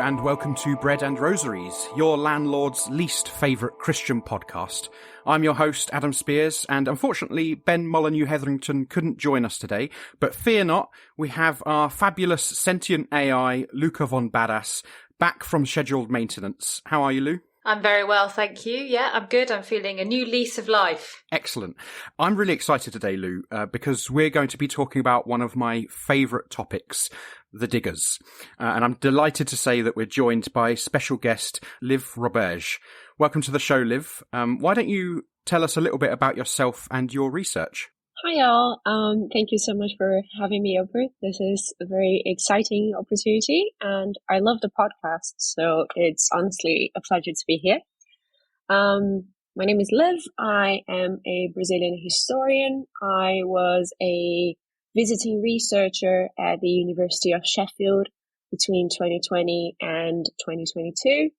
and welcome to Bread and Rosaries, your landlord's least favourite Christian podcast. I'm your host, Adam Spears, and unfortunately, Ben Molyneux-Hetherington couldn't join us today, but fear not, we have our fabulous sentient AI, Luca von Badass, back from scheduled maintenance. How are you, Lou? I'm very well, thank you. Yeah, I'm good. I'm feeling a new lease of life. Excellent. I'm really excited today, Lou, because we're going to be talking about one of my favourite topics, the diggers. And I'm delighted to say that we're joined by special guest, Lívia Roberge. Welcome to the show, Liv. Why don't you tell us a little bit about yourself and your research? Hi, all. Thank you so much for having me over. This is a very exciting opportunity, and I love the podcast, so it's honestly a pleasure to be here. My name is Liv. I am a Brazilian historian. I was a visiting researcher at the University of Sheffield between 2020 and 2022.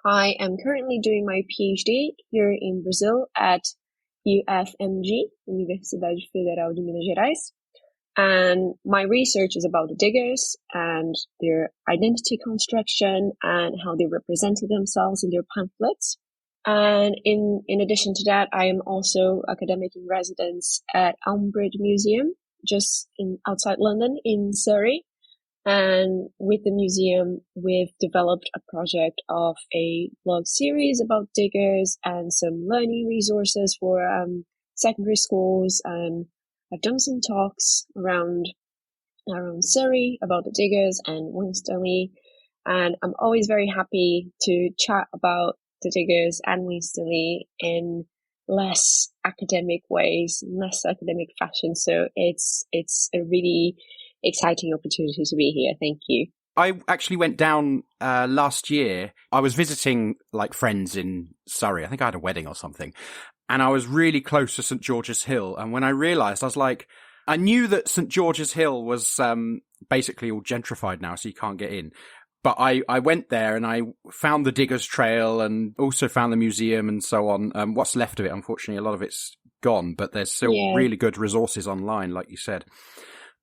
I am currently doing my PhD here in Brazil at UFMG, Universidade Federal de Minas Gerais. And my research is about the diggers and their identity construction and how they represented themselves in their pamphlets. And in addition to that, I am also academic in residence at Elmbridge Museum, just outside London in Surrey. And with the museum, we've developed a project of a blog series about diggers and some learning resources for secondary schools. And I've done some talks around Surrey about the diggers and Winstanley. And I'm always very happy to chat about the diggers and Winstanley in less academic ways, less academic fashion. So it's a really exciting opportunity to be here. Thank you. I actually went down last year. I was visiting like friends in Surrey. I think I had a wedding or something. And I was really close to St. George's Hill. And when I realised, I was like, I knew that St. George's Hill was basically all gentrified now, so you can't get in. But I went there and I found the Diggers Trail and also found the museum and so on. What's left of it, unfortunately, a lot of it's gone, but there's still really good resources online, like you said.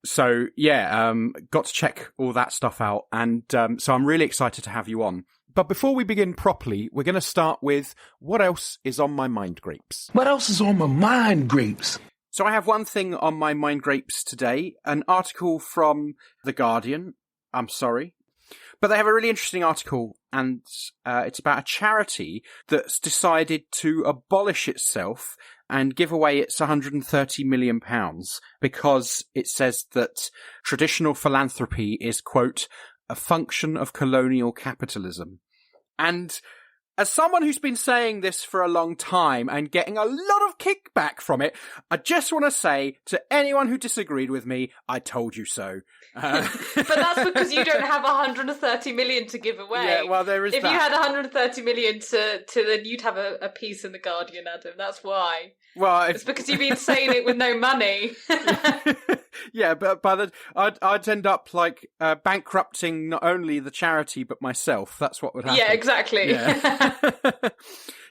So, got to check all that stuff out. And so I'm really excited to have you on. But before we begin properly, we're going to start with what else is on my mind grapes. What else is on my mind grapes? So I have one thing on my mind grapes today, an article from The Guardian. I'm sorry. But they have a really interesting article, and it's about a charity that's decided to abolish itself and give away its £130 million because it says that traditional philanthropy is, quote, a function of colonial capitalism. And as someone who's been saying this for a long time and getting a lot of kickback from it, I just want to say to anyone who disagreed with me, I told you so. But that's because you don't have 130 million to give away. Yeah, well, there is if that. If you had 130 million to then you'd have a piece in The Guardian, Adam. That's why. Well, it's because you've been saying it with no money. Yeah, but I'd end up like bankrupting not only the charity but myself. That's what would happen. Yeah, exactly. Yeah.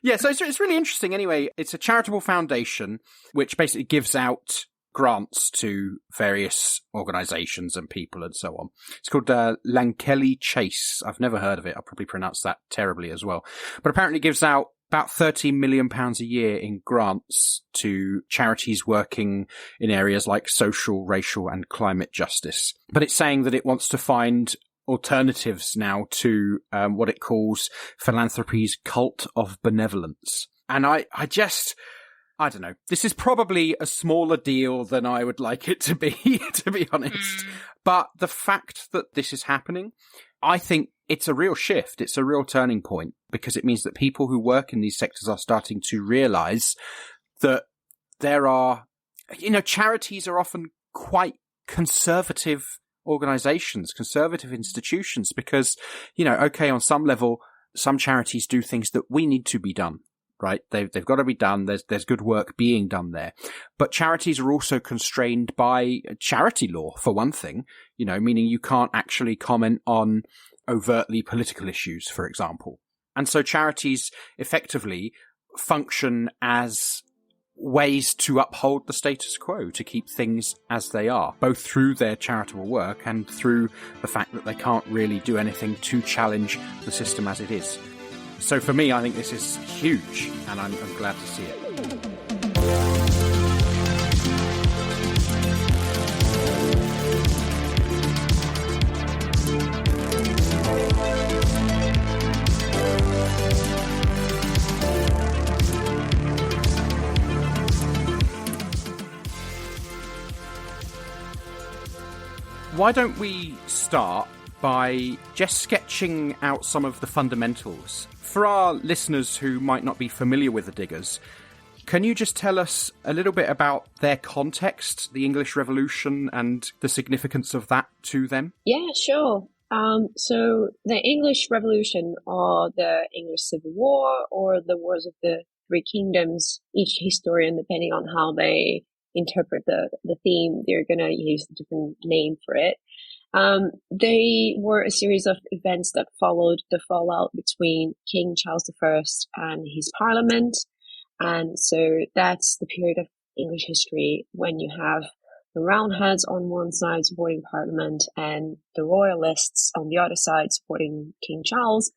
Yeah, so it's really interesting. Anyway, it's a charitable foundation which basically gives out grants to various organisations and people and so on. It's called Lankelly Chase. I've never heard of it. I'll probably pronounce that terribly as well. But apparently it gives out about £13 million a year in grants to charities working in areas like social, racial and climate justice. But it's saying that it wants to find alternatives now to what it calls philanthropy's cult of benevolence. And I don't know. This is probably a smaller deal than I would like it to be, to be honest. But the fact that this is happening, I think it's a real shift. It's a real turning point because it means that people who work in these sectors are starting to realize that there are, charities are often quite conservative organizations, conservative institutions because, okay, on some level, some charities do things that we need to be done. Right? They've got to be done. There's good work being done there. But charities are also constrained by charity law, for one thing, meaning you can't actually comment on overtly political issues, for example. And so charities effectively function as ways to uphold the status quo, to keep things as they are, both through their charitable work and through the fact that they can't really do anything to challenge the system as it is. So for me, I think this is huge, and I'm glad to see it. Why don't we start by just sketching out some of the fundamentals? For our listeners who might not be familiar with the Diggers, can you just tell us a little bit about their context, the English Revolution, and the significance of that to them? Yeah, sure. So the English Revolution, or the English Civil War, or the Wars of the Three Kingdoms, each historian, depending on how they interpret the theme, they're going to use a different name for it. They were a series of events that followed the fallout between King Charles I and his parliament. And so that's the period of English history when you have the Roundheads on one side supporting parliament and the Royalists on the other side supporting King Charles.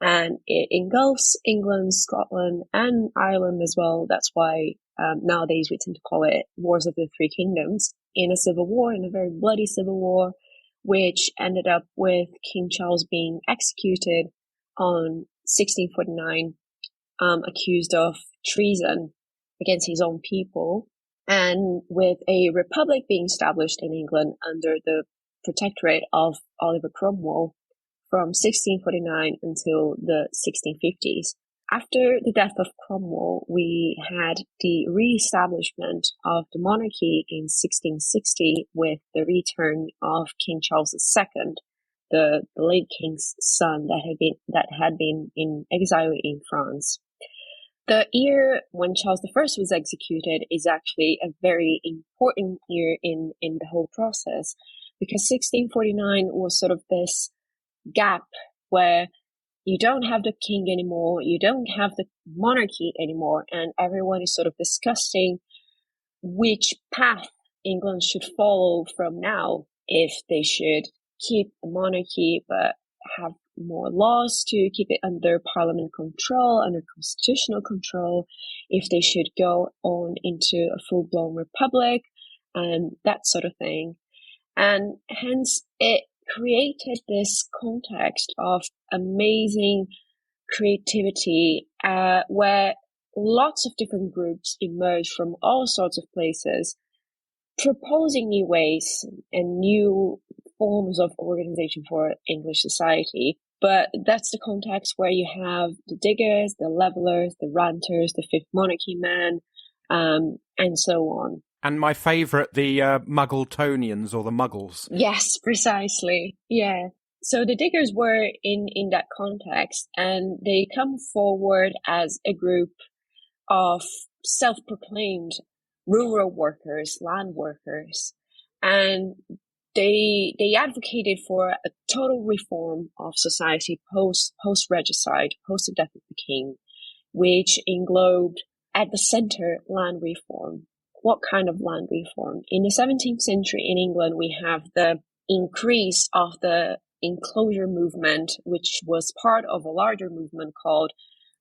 And it engulfs England, Scotland, and Ireland as well. That's why nowadays we tend to call it Wars of the Three Kingdoms, in a civil war, in a very bloody civil war, which ended up with King Charles being executed on 1649, accused of treason against his own people, and with a republic being established in England under the protectorate of Oliver Cromwell from 1649 until the 1650s. After the death of Cromwell, we had the re-establishment of the monarchy in 1660 with the return of King Charles II, the late king's son that had been in exile in France. The year when Charles I was executed is actually a very important year in the whole process, because 1649 was sort of this gap where you don't have the king anymore, you don't have the monarchy anymore, and everyone is sort of discussing which path England should follow from now, if they should keep the monarchy but have more laws to keep it under parliament control, under constitutional control, if they should go on into a full-blown republic, and that sort of thing. And hence it created this context of amazing creativity, where lots of different groups emerged from all sorts of places, proposing new ways and new forms of organization for English society. But that's the context where you have the Diggers, the Levellers, the Ranters, the Fifth Monarchy Men, and so on. And my favourite, the Muggletonians, or the Muggles. Yes, precisely. Yeah. So the Diggers were in that context, and they come forward as a group of self-proclaimed rural workers, land workers, and they advocated for a total reform of society post-regicide, post the death of the king, which englobed at the center land reform. What kind of land reform? In the 17th century in England, we have the increase of the enclosure movement, which was part of a larger movement called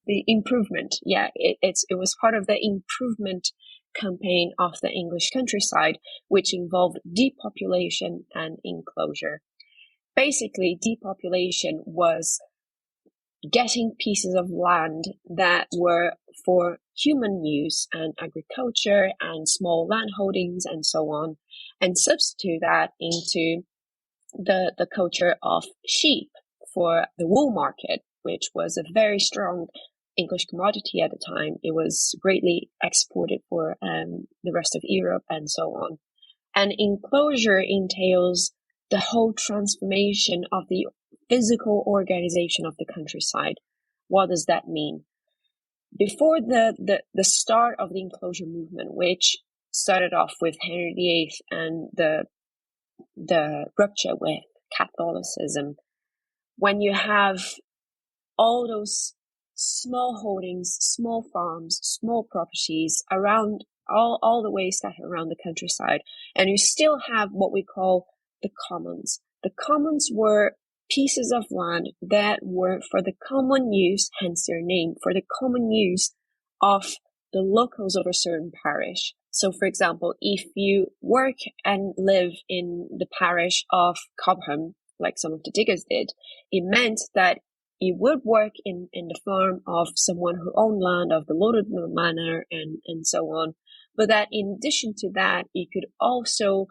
the improvement. Yeah, it was part of the improvement campaign of the English countryside, which involved depopulation and enclosure. Basically, depopulation was getting pieces of land that were for human use and agriculture and small land holdings and so on, and substitute that into the culture of sheep for the wool market, which was a very strong English commodity at the time. It was greatly exported for the rest of Europe and so on. And enclosure entails the whole transformation of the physical organization of the countryside. What does that mean? Before the start of the enclosure movement, which started off with Henry VIII and the rupture with Catholicism, when you have all those small holdings, small farms, small properties around all the way scattered around the countryside. And you still have what we call the commons. The commons were pieces of land that were for the common use, hence their name, for the common use of the locals of a certain parish. So, for example, if you work and live in the parish of Cobham, like some of the diggers did, it meant that you would work in the farm of someone who owned land, of the lord of the manor, and so on. But that in addition to that, you could also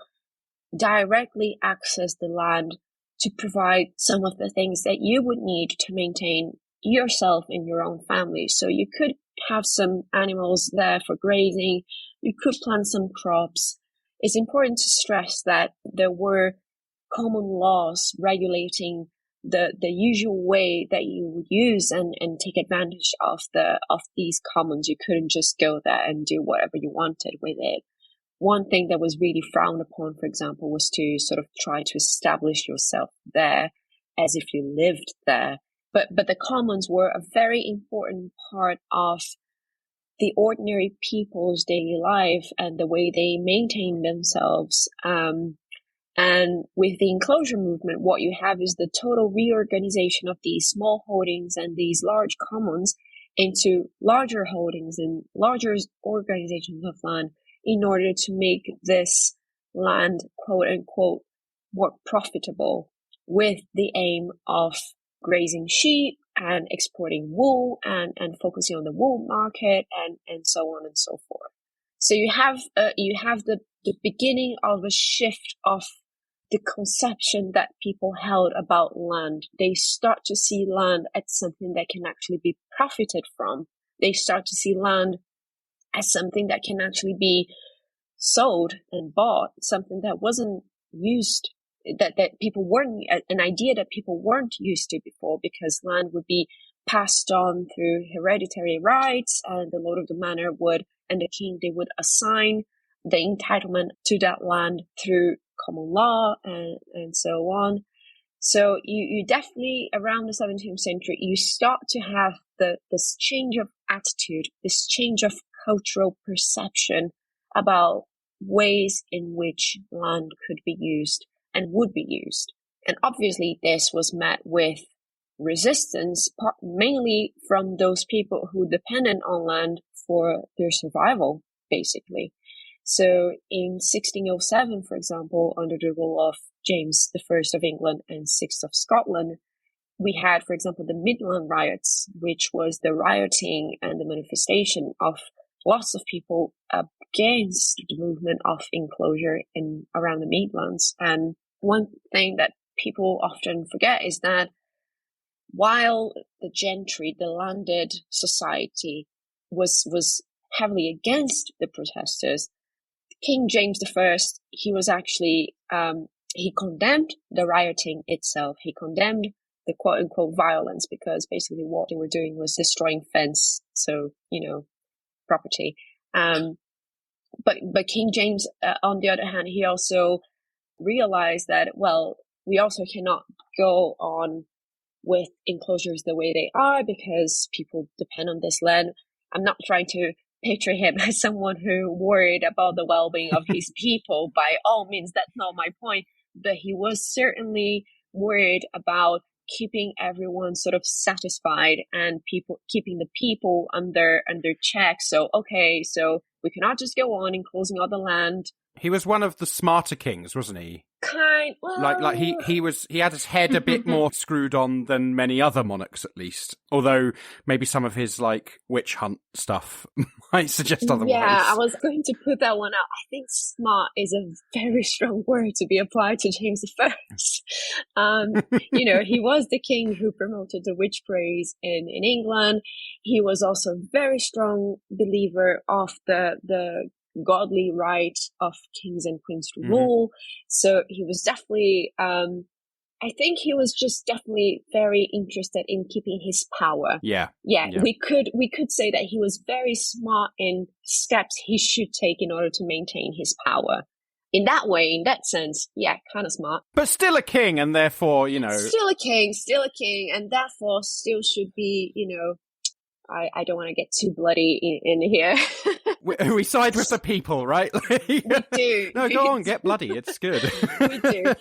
directly access the land to provide some of the things that you would need to maintain yourself and your own family. So you could have some animals there for grazing, you could plant some crops. It's important to stress that there were common laws regulating the usual way that you would use and take advantage of these commons. You couldn't just go there and do whatever you wanted with it. One thing that was really frowned upon, for example, was to sort of try to establish yourself there as if you lived there. But the commons were a very important part of the ordinary people's daily life and the way they maintained themselves. And with the enclosure movement, what you have is the total reorganization of these small holdings and these large commons into larger holdings and larger organizations of land in order to make this land, quote unquote, more profitable, with the aim of grazing sheep and exporting wool and focusing on the wool market and so on and so forth. So you have the beginning of a shift of the conception that people held about land. They start to see land as something that can actually be profited from. They start to see land as something that can actually be sold and bought, something that wasn't used, that people weren't, an idea that people weren't used to before, because land would be passed on through hereditary rights, and the lord of the manor would, and the king, they would assign the entitlement to that land through common law and so on. So you definitely, around the 17th century, you start to have this change of attitude, this change of cultural perception about ways in which land could be used and would be used. And obviously this was met with resistance, mainly from those people who depended on land for their survival, basically. So in 1607, for example, under the rule of James I of England and VI of Scotland, we had, for example, the Midland riots, which was the rioting and the manifestation of lots of people against the movement of enclosure in around the Midlands. And one thing that people often forget is that while the gentry, the landed society, was heavily against the protesters, King James I, he was actually, he condemned the rioting itself. He condemned the quote-unquote violence, because basically what they were doing was destroying fence, so, property. But King James, on the other hand, he also realized that, well, we also cannot go on with enclosures the way they are because people depend on this land. I'm not trying to picture him as someone who worried about the well-being of his people. By all means, that's not my point. But he was certainly worried about keeping everyone sort of satisfied and keeping the people under check. So we cannot just go on enclosing all the land. He was one of the smarter kings, wasn't he? Well, Like he had his head a bit more screwed on than many other monarchs, at least. Although maybe some of his witch hunt stuff might suggest otherwise. Yeah, I was going to put that one out. I think smart is a very strong word to be applied to James I. He was the king who promoted the witch praise in England. He was also a very strong believer of the godly right of kings and queens to rule. So he was definitely, I think he was just definitely very interested in keeping his power. Yeah. We could say that he was very smart in steps he should take in order to maintain his power. In that way, in that sense, yeah, kind of smart. But still a king, and therefore, Still a king, and therefore still should be, I don't want to get too bloody in here. We side with the people, right? We do. No, go on, get bloody. It's good. We do.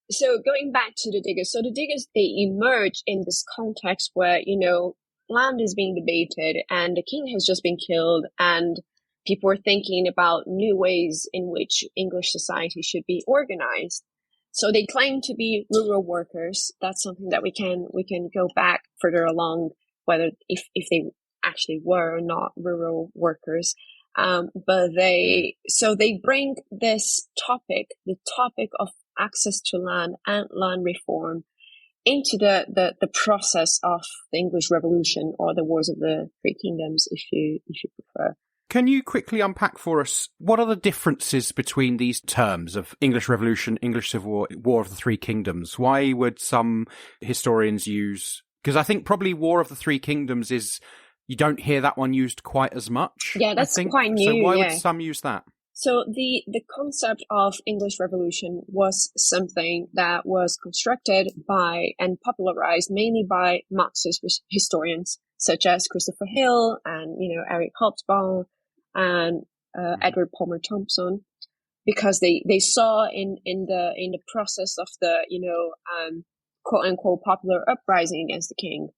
So going back to the diggers, so the diggers, they emerge in this context where, land is being debated and the king has just been killed and people are thinking about new ways in which English society should be organized. So they claim to be rural workers. That's something that we can go back further along, whether if they actually were or not rural workers. But they bring this topic, the topic of access to land and land reform, into the process of the English Revolution, or the Wars of the Three Kingdoms, if you prefer. Can you quickly unpack for us what are the differences between these terms of English Revolution, English Civil War, War of the Three Kingdoms? Why would some historians use? Because I think probably War of the Three Kingdoms is, you don't hear that one used quite as much. Yeah, that's quite new. So why would some use that? So the concept of English Revolution was something that was constructed by and popularized mainly by Marxist historians such as Christopher Hill and Eric Hobsbawm and Edward Palmer Thompson, because they saw in the process of the quote unquote popular uprising against the king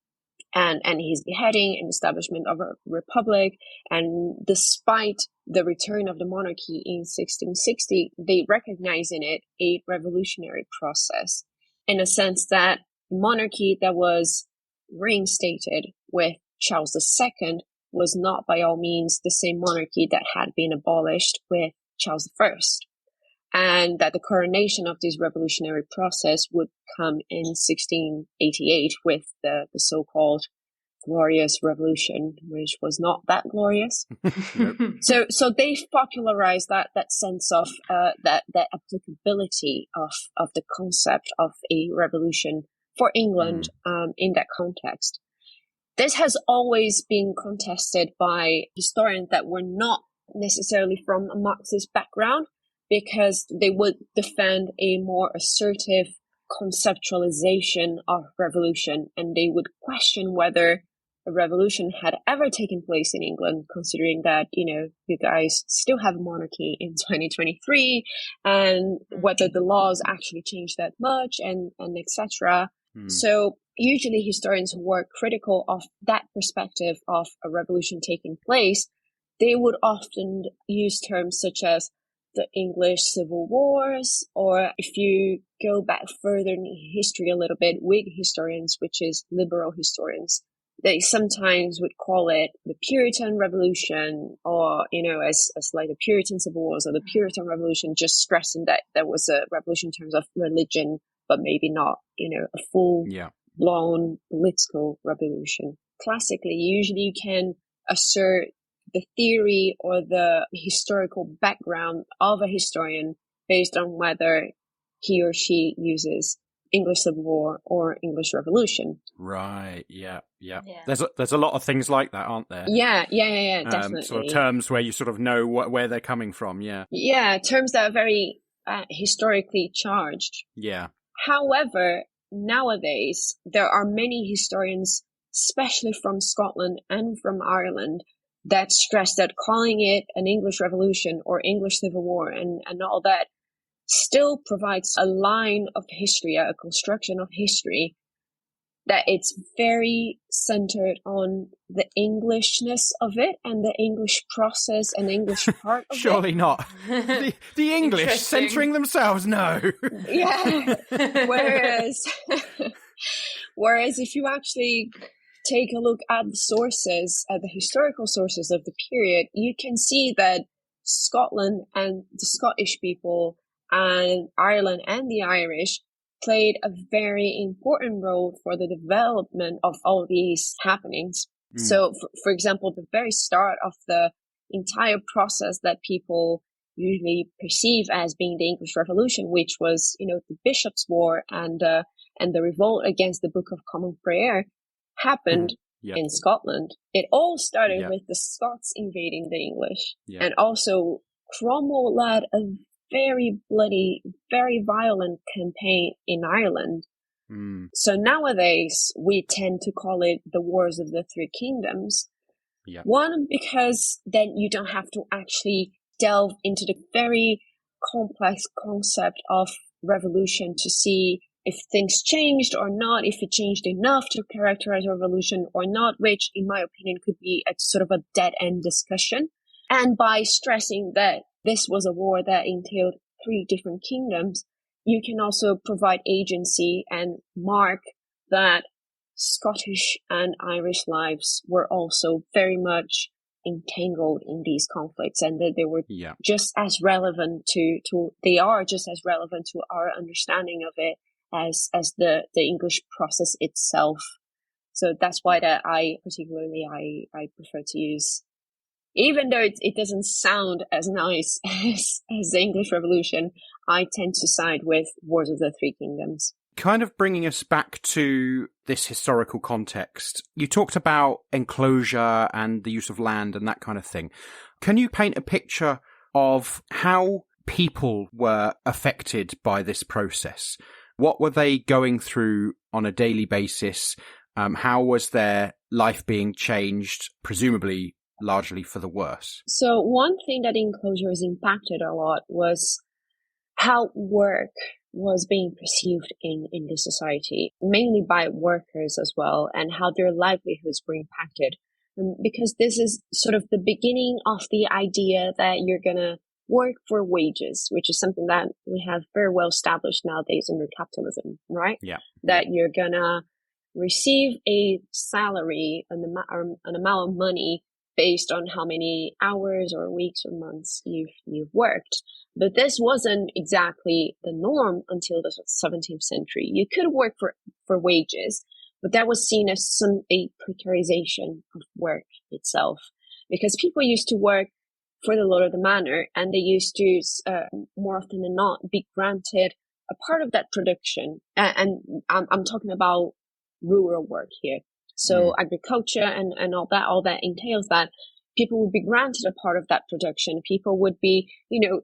and his beheading and establishment of a republic, and despite the return of the monarchy in 1660, they recognize in it a revolutionary process, in a sense that monarchy that was reinstated with Charles II was not by all means the same monarchy that had been abolished with Charles I, and that the coronation of this revolutionary process would come in 1688 with the so-called Glorious Revolution, which was not that glorious. So they've popularized that sense of that applicability of the concept of a revolution for England in that context. This has always been contested by historians that were not necessarily from a Marxist background, because they would defend a more assertive conceptualization of revolution, and they would question whether a revolution had ever taken place in England, considering that, you guys still have a monarchy in 2023, and whether the laws actually changed that much, and etc. So usually historians who were critical of that perspective of a revolution taking place, they would often use terms such as the English Civil Wars, or if you go back further in history a little bit, Whig historians, which is liberal historians, they sometimes would call it the Puritan Revolution, or, as like the Puritan Civil Wars or the Puritan Revolution, just stressing that there was a revolution in terms of religion, but maybe not, a full-blown political revolution. Classically, usually you can assert the theory or the historical background of a historian based on whether he or she uses English Civil War or English Revolution. Right. Yeah. There's a lot of things like that, aren't there? Yeah. Definitely. Sort of terms where you sort of know where they're coming from. Yeah. Yeah, terms that are very historically charged. Yeah. However, nowadays there are many historians, especially from Scotland and from Ireland, that stress that calling it an English Revolution or English Civil War and all that still provides a line of history, a construction of history, that it's very centered on the Englishness of it and the English process and English part of Surely it. not. The English centering themselves, no. Yeah. Whereas if you actually take a look at the sources, at the historical sources of the period, you can see that Scotland and the Scottish people and Ireland and the Irish played a very important role for the development of all these happenings. So, for example, the very start of the entire process that people usually perceive as being the English Revolution, which was, the Bishops' War and the revolt against the Book of Common Prayer, happened in Scotland. It all started with the Scots invading the English. And also Cromwell led a very bloody, very violent campaign in Ireland Mm. So nowadays, we tend to call it the Wars of the Three Kingdoms. Yeah. One, because then you don't have to actually delve into the very complex concept of revolution to see if things changed or not, if it changed enough to characterize a revolution or not, which in my opinion could be a sort of a dead-end discussion. And by stressing that this was a war that entailed three different kingdoms, you can also provide agency and mark that Scottish and Irish lives were also very much entangled in these conflicts, and that they were just as relevant they are just as relevant to our understanding of it as the English process itself. So that's why that I prefer to use, even though it doesn't sound as nice as the English Revolution, I tend to side with Wars of the Three Kingdoms. Kind of bringing us back to this historical context, you talked about enclosure and the use of land and that kind of thing. Can you paint a picture of how people were affected by this process? What were they going through on a daily basis? How was their life being changed, presumably largely for the worse? So one thing that enclosures impacted a lot was how work was being perceived in the society, mainly by workers as well, and how their livelihoods were impacted. Because this is sort of the beginning of the idea that you're going to work for wages, which is something that we have very well established nowadays under capitalism, right? Yeah. That you're going to receive a salary, an amount of money based on how many hours or weeks or months you've worked. But this wasn't exactly the norm until the 17th century. You could work for wages, but that was seen as a precarization of work itself, because people used to work for the lord of the manor, and they used to, more often than not, be granted a part of that production. And I'm talking about rural work here. So agriculture and all that entails that people would be granted a part of that production. People would be,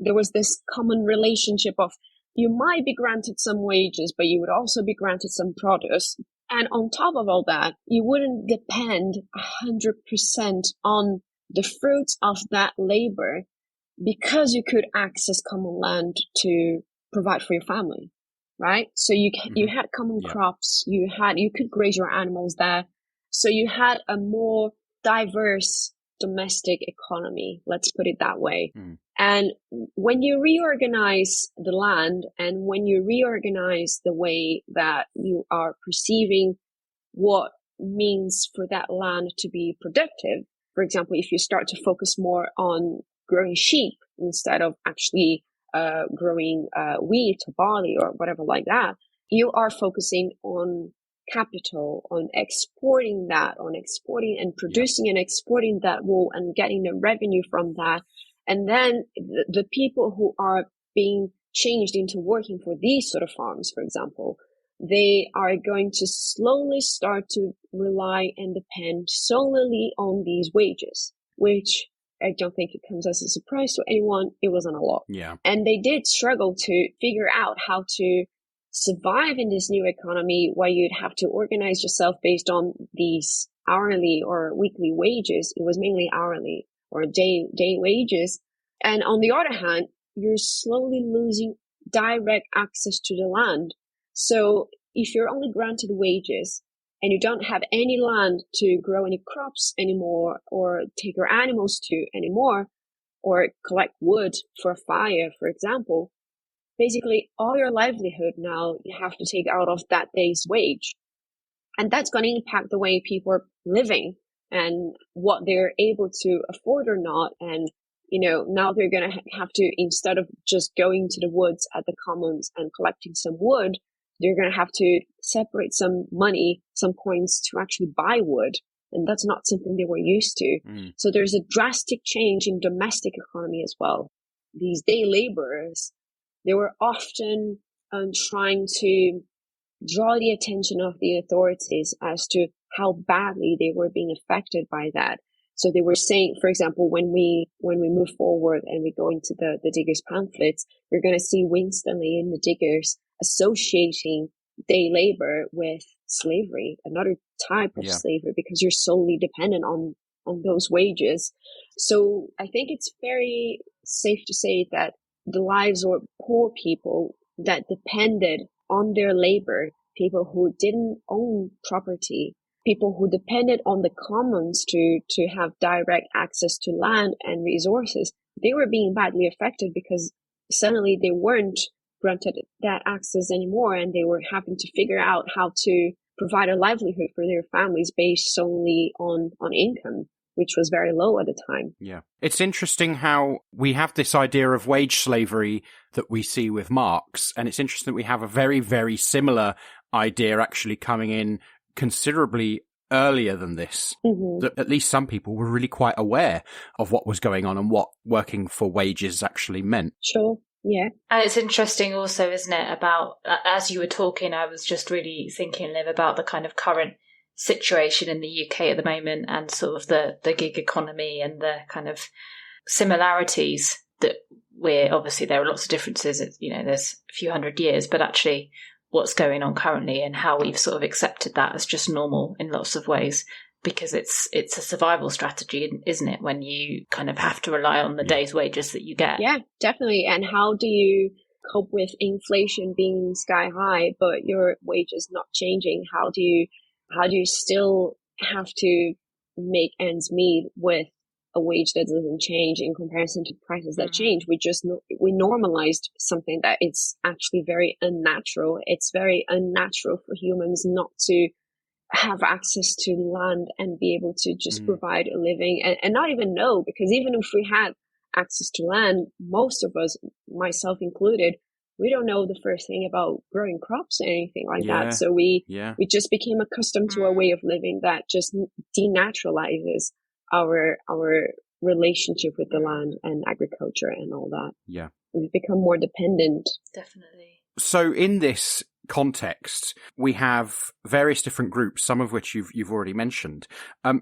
there was this common relationship of you might be granted some wages, but you would also be granted some produce. And on top of all that, you wouldn't depend 100% on the fruits of that labor, because you could access common land to provide for your family, right? So you had common crops, you could graze your animals there. So you had a more diverse domestic economy, let's put it that way. And when you reorganize the land, and when you reorganize the way that you are perceiving what means for that land to be productive, for example, if you start to focus more on growing sheep instead of actually growing wheat or barley or whatever like that, you are focusing on capital, on exporting and producing and exporting that wool and getting the revenue from that. And then the people who are being changed into working for these sort of farms, for example, they are going to slowly start to rely and depend solely on these wages, which I don't think it comes as a surprise to anyone. It wasn't a lot. Yeah. And they did struggle to figure out how to survive in this new economy, where you'd have to organize yourself based on these hourly or weekly wages. It was mainly hourly or day wages. And on the other hand, you're slowly losing direct access to the land. So if you're only granted wages and you don't have any land to grow any crops anymore, or take your animals to anymore, or collect wood for a fire, for example, basically all your livelihood now you have to take out of that day's wage. And that's going to impact the way people are living and what they're able to afford or not. And, now they're going to have to, instead of just going to the woods at the commons and collecting some wood, they're going to have to separate some money, some coins to actually buy wood. And that's not something they were used to. So there's a drastic change in domestic economy as well. These day laborers, they were often trying to draw the attention of the authorities as to how badly they were being affected by that. So they were saying, for example, when we move forward and we go into the Diggers pamphlets, we're going to see Winstanley and the Diggers associating day labor with slavery, another type of slavery, because you're solely dependent on those wages. So I think it's very safe to say that the lives of poor people that depended on their labor, people who didn't own property, people who depended on the commons to have direct access to land and resources, they were being badly affected because suddenly they weren't granted that access anymore, and they were having to figure out how to provide a livelihood for their families based solely on income, which was very low at the time. Yeah. It's interesting how we have this idea of wage slavery that we see with Marx, and it's interesting that we have a very, very similar idea actually coming in considerably earlier than this. Mm-hmm. That at least some people were really quite aware of what was going on and what working for wages actually meant. Sure. Yeah. And it's interesting also, isn't it, about, as you were talking, I was just really thinking, Liv, about the kind of current situation in the UK at the moment and sort of the gig economy and the kind of similarities that obviously there are lots of differences, there's a few hundred years, but actually what's going on currently and how we've sort of accepted that as just normal in lots of ways, because it's a survival strategy, isn't it, when you kind of have to rely on the day's wages that you get. Yeah, definitely. And how do you cope with inflation being sky high, but your wages not changing? How do you still have to make ends meet with a wage that doesn't change in comparison to prices that change? We normalized something that it's actually very unnatural. It's very unnatural for humans not to have access to land and be able to just provide a living and not even know, because even if we had access to land, most of us, myself included, we don't know the first thing about growing crops or anything like that. So we just became accustomed to a way of living that just denaturalizes our relationship with the land and agriculture and all that. Yeah. We've become more dependent. Definitely. So in this context, we have various different groups, some of which you've already mentioned.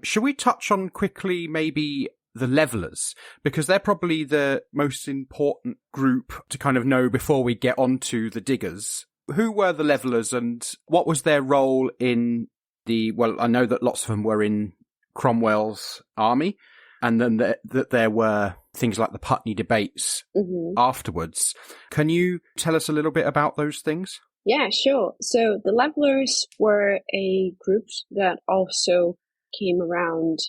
Should we touch on quickly maybe the levelers, because they're probably the most important group to kind of know before we get on to the diggers? Who were the levelers and what was their role in I know that lots of them were in Cromwell's army, and then that there were things like the Putney debates afterwards. Can you tell us a little bit about those things? Yeah, sure. So the levelers were a group that also came around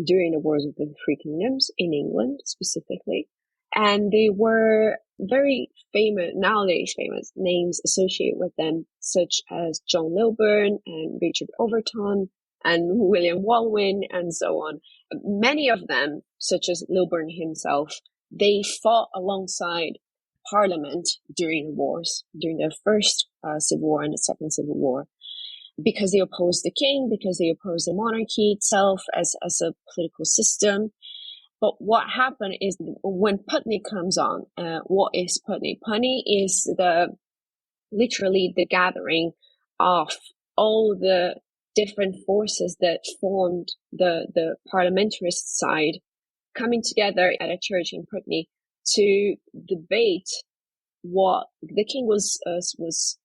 during the Wars of the Three Kingdoms in England specifically. And they were very nowadays famous names associated with them, such as John Lilburne and Richard Overton and William Walwyn and so on. Many of them, such as Lilburne himself, they fought alongside Parliament during the wars, during the first Civil War and the Second Civil War, because they opposed the king, because they opposed the monarchy itself as a political system. But what happened is when Putney comes on, what is Putney? Putney is literally the gathering of all the different forces that formed the parliamentarist side coming together at a church in Putney to debate what the king was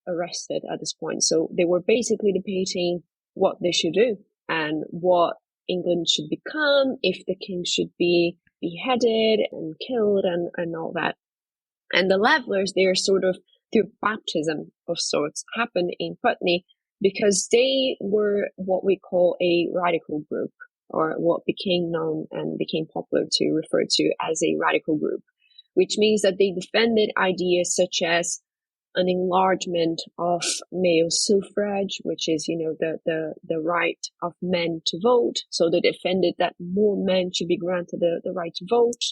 arrested at this point. So they were basically debating what they should do and what England should become, if the king should be beheaded and killed and all that. And the levelers, they are sort of their baptism of sorts happened in Putney because they were what we call a radical group, or what became known and became popular to refer to as a radical group, which means that they defended ideas such as an enlargement of male suffrage, which is, the right of men to vote. So they defended that more men should be granted the right to vote.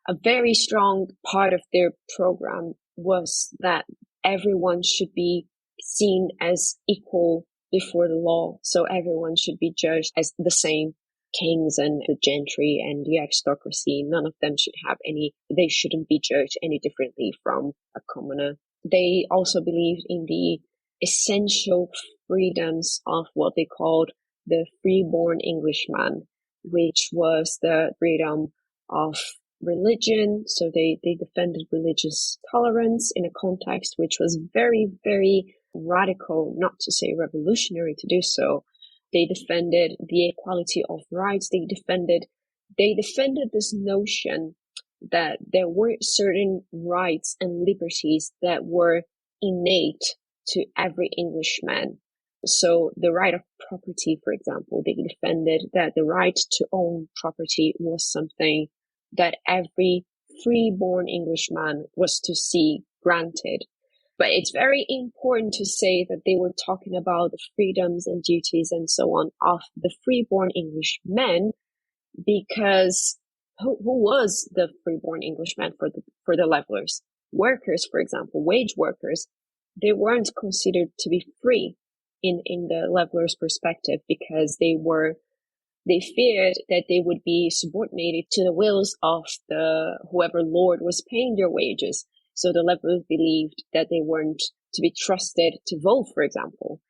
A very strong part of their program was that everyone should be seen as equal before the law. So everyone should be judged as the same. Kings and the gentry and the aristocracy, none of them they shouldn't be judged any differently from a commoner. They also believed in the essential freedoms of what they called the freeborn Englishman, which was the freedom of religion. So they defended religious tolerance in a context which was very, very radical, not to say revolutionary, to do so. They defended the equality of rights. They defended this notion that there were certain rights and liberties that were innate to every Englishman. So the right of property, for example, they defended that the right to own property was something that every free-born Englishman was to see granted. But it's very important to say that they were talking about the freedoms and duties and so on of the free-born Englishmen, because who was the free-born Englishman for the levelers? Workers, for example, wage workers, they weren't considered to be free in the levelers' perspective, because they feared that they would be subordinated to the wills of whoever lord was paying their wages. So the levelers believed that they weren't to be trusted to vote, for example.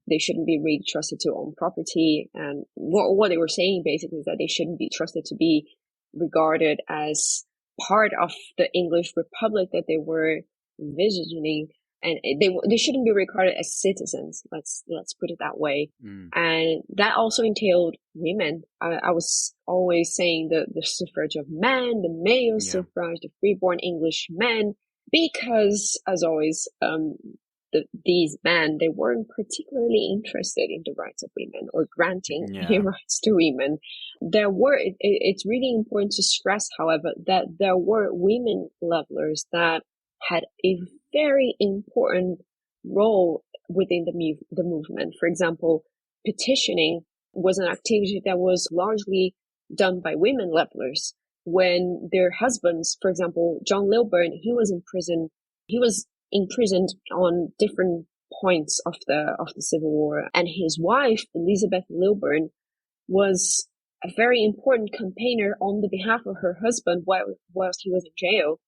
They shouldn't be really trusted to own property. And what they were saying basically is that they shouldn't be trusted to be regarded as part of the English Republic that they were envisioning. And they shouldn't be regarded as citizens. Let's put it that way. And that also entailed women. I was always saying the suffrage of men, the male suffrage, the freeborn English men, because as always, these men, they weren't particularly interested in the rights of women or granting any rights to women. It's really important to stress, however, that there were women levelers that had a very important role within the movement. For example, petitioning was an activity that was largely done by women levelers. When their husbands, for example, John Lilburne, he was imprisoned on different points of the Civil War, and his wife, Elizabeth Lilburne, was a very important campaigner on the behalf of her husband whilst he was in jail.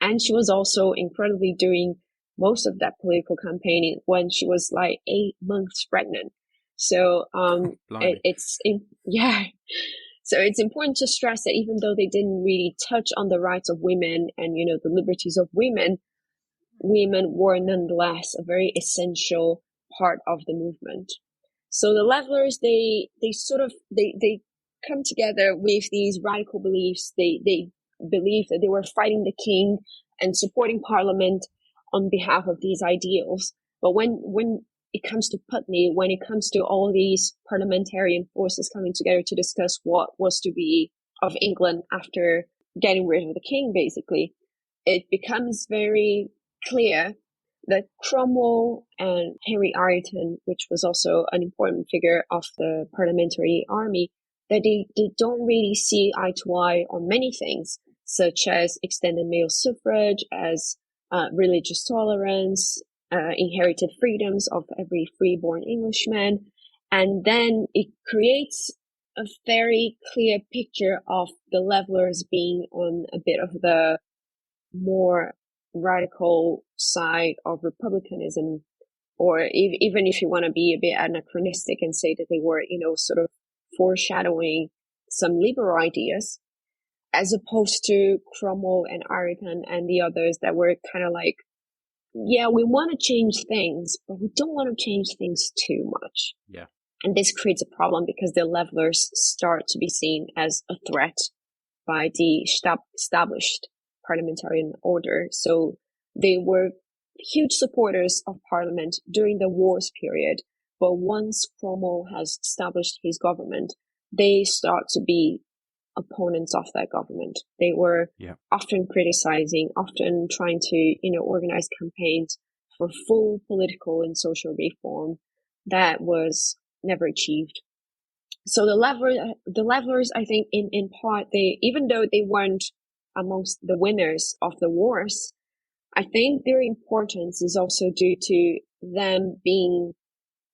And she was also incredibly doing most of that political campaigning when she was like 8 months pregnant. So So it's important to stress that even though they didn't really touch on the rights of women and, the liberties of women were nonetheless a very essential part of the movement. So the levelers, they come together with these radical beliefs. They believed that they were fighting the king and supporting Parliament on behalf of these ideals. But when it comes to Putney, when it comes to all these parliamentarian forces coming together to discuss what was to be of England after getting rid of the king, basically, it becomes very clear that Cromwell and Henry Ireton, which was also an important figure of the parliamentary army, that they don't really see eye to eye on many things, such as extended male suffrage, as religious tolerance, inherited freedoms of every freeborn Englishman. And then it creates a very clear picture of the levelers being on a bit of the more radical side of republicanism, or even if you want to be a bit anachronistic and say that they were, sort of foreshadowing some liberal ideas, as opposed to Cromwell and Ireton and the others that were kind of like, yeah, we want to change things, but we don't want to change things too much. Yeah. And this creates a problem because the levelers start to be seen as a threat by the established parliamentarian order. So they were huge supporters of Parliament during the wars period. But once Cromwell has established his government, they start to be opponents of that government. They were often criticizing, often trying to, organize campaigns for full political and social reform that was never achieved. So the levelers, I think, in part, even though they weren't amongst the winners of the wars, I think their importance is also due to them being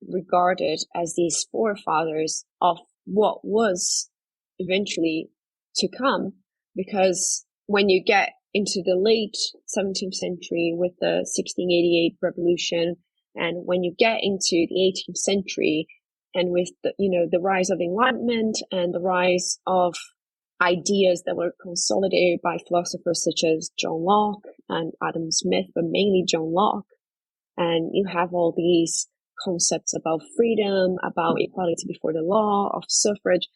regarded as these forefathers of what was eventually to come. Because when you get into the late 17th century with the 1688 revolution, and when you get into the 18th century and with the rise of Enlightenment and the rise of ideas that were consolidated by philosophers such as John Locke and Adam Smith, but mainly John Locke, And you have all these concepts about freedom, about equality before the law, of suffrage.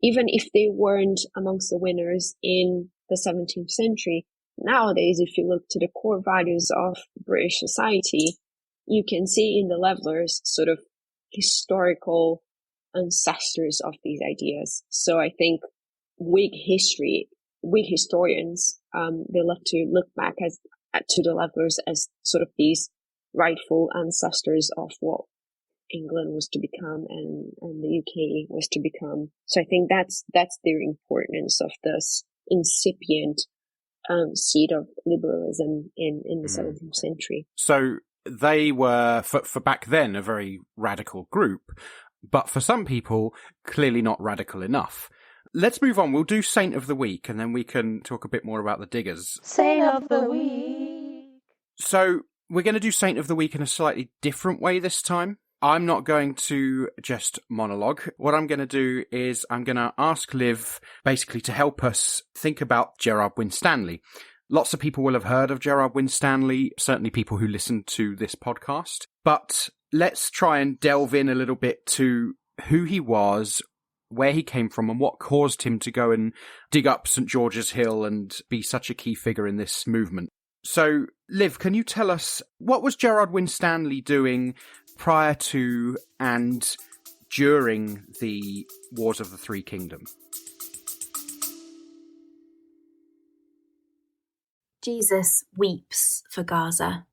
Even if they weren't amongst the winners in the 17th century, nowadays, if you look to the core values of British society, you can see in the Levellers sort of historical ancestors of these ideas. So I think Whig historians, they love to look back to the Levellers as sort of these rightful ancestors of what England was to become and the UK was to become. So I think that's their importance of this incipient seed of liberalism in the 17th century. So they were, for back then, a very radical group, but for some people, clearly not radical enough. Let's move on. We'll do Saint of the Week, and then we can talk a bit more about the Diggers. Saint of the Week. So we're going to do Saint of the Week in a slightly different way this time. I'm not going to just monologue. What I'm going to do is I'm going to ask Liv basically to help us think about Gerrard Winstanley. Lots of people will have heard of Gerrard Winstanley, certainly people who listen to this podcast. But let's try and delve in a little bit to who he was, where he came from, and what caused him to go and dig up St. George's Hill and be such a key figure in this movement. So, Liv, can you tell us, what was Gerrard Winstanley doing prior to and during the Wars of the Three Kingdoms? Jesus weeps for Gaza.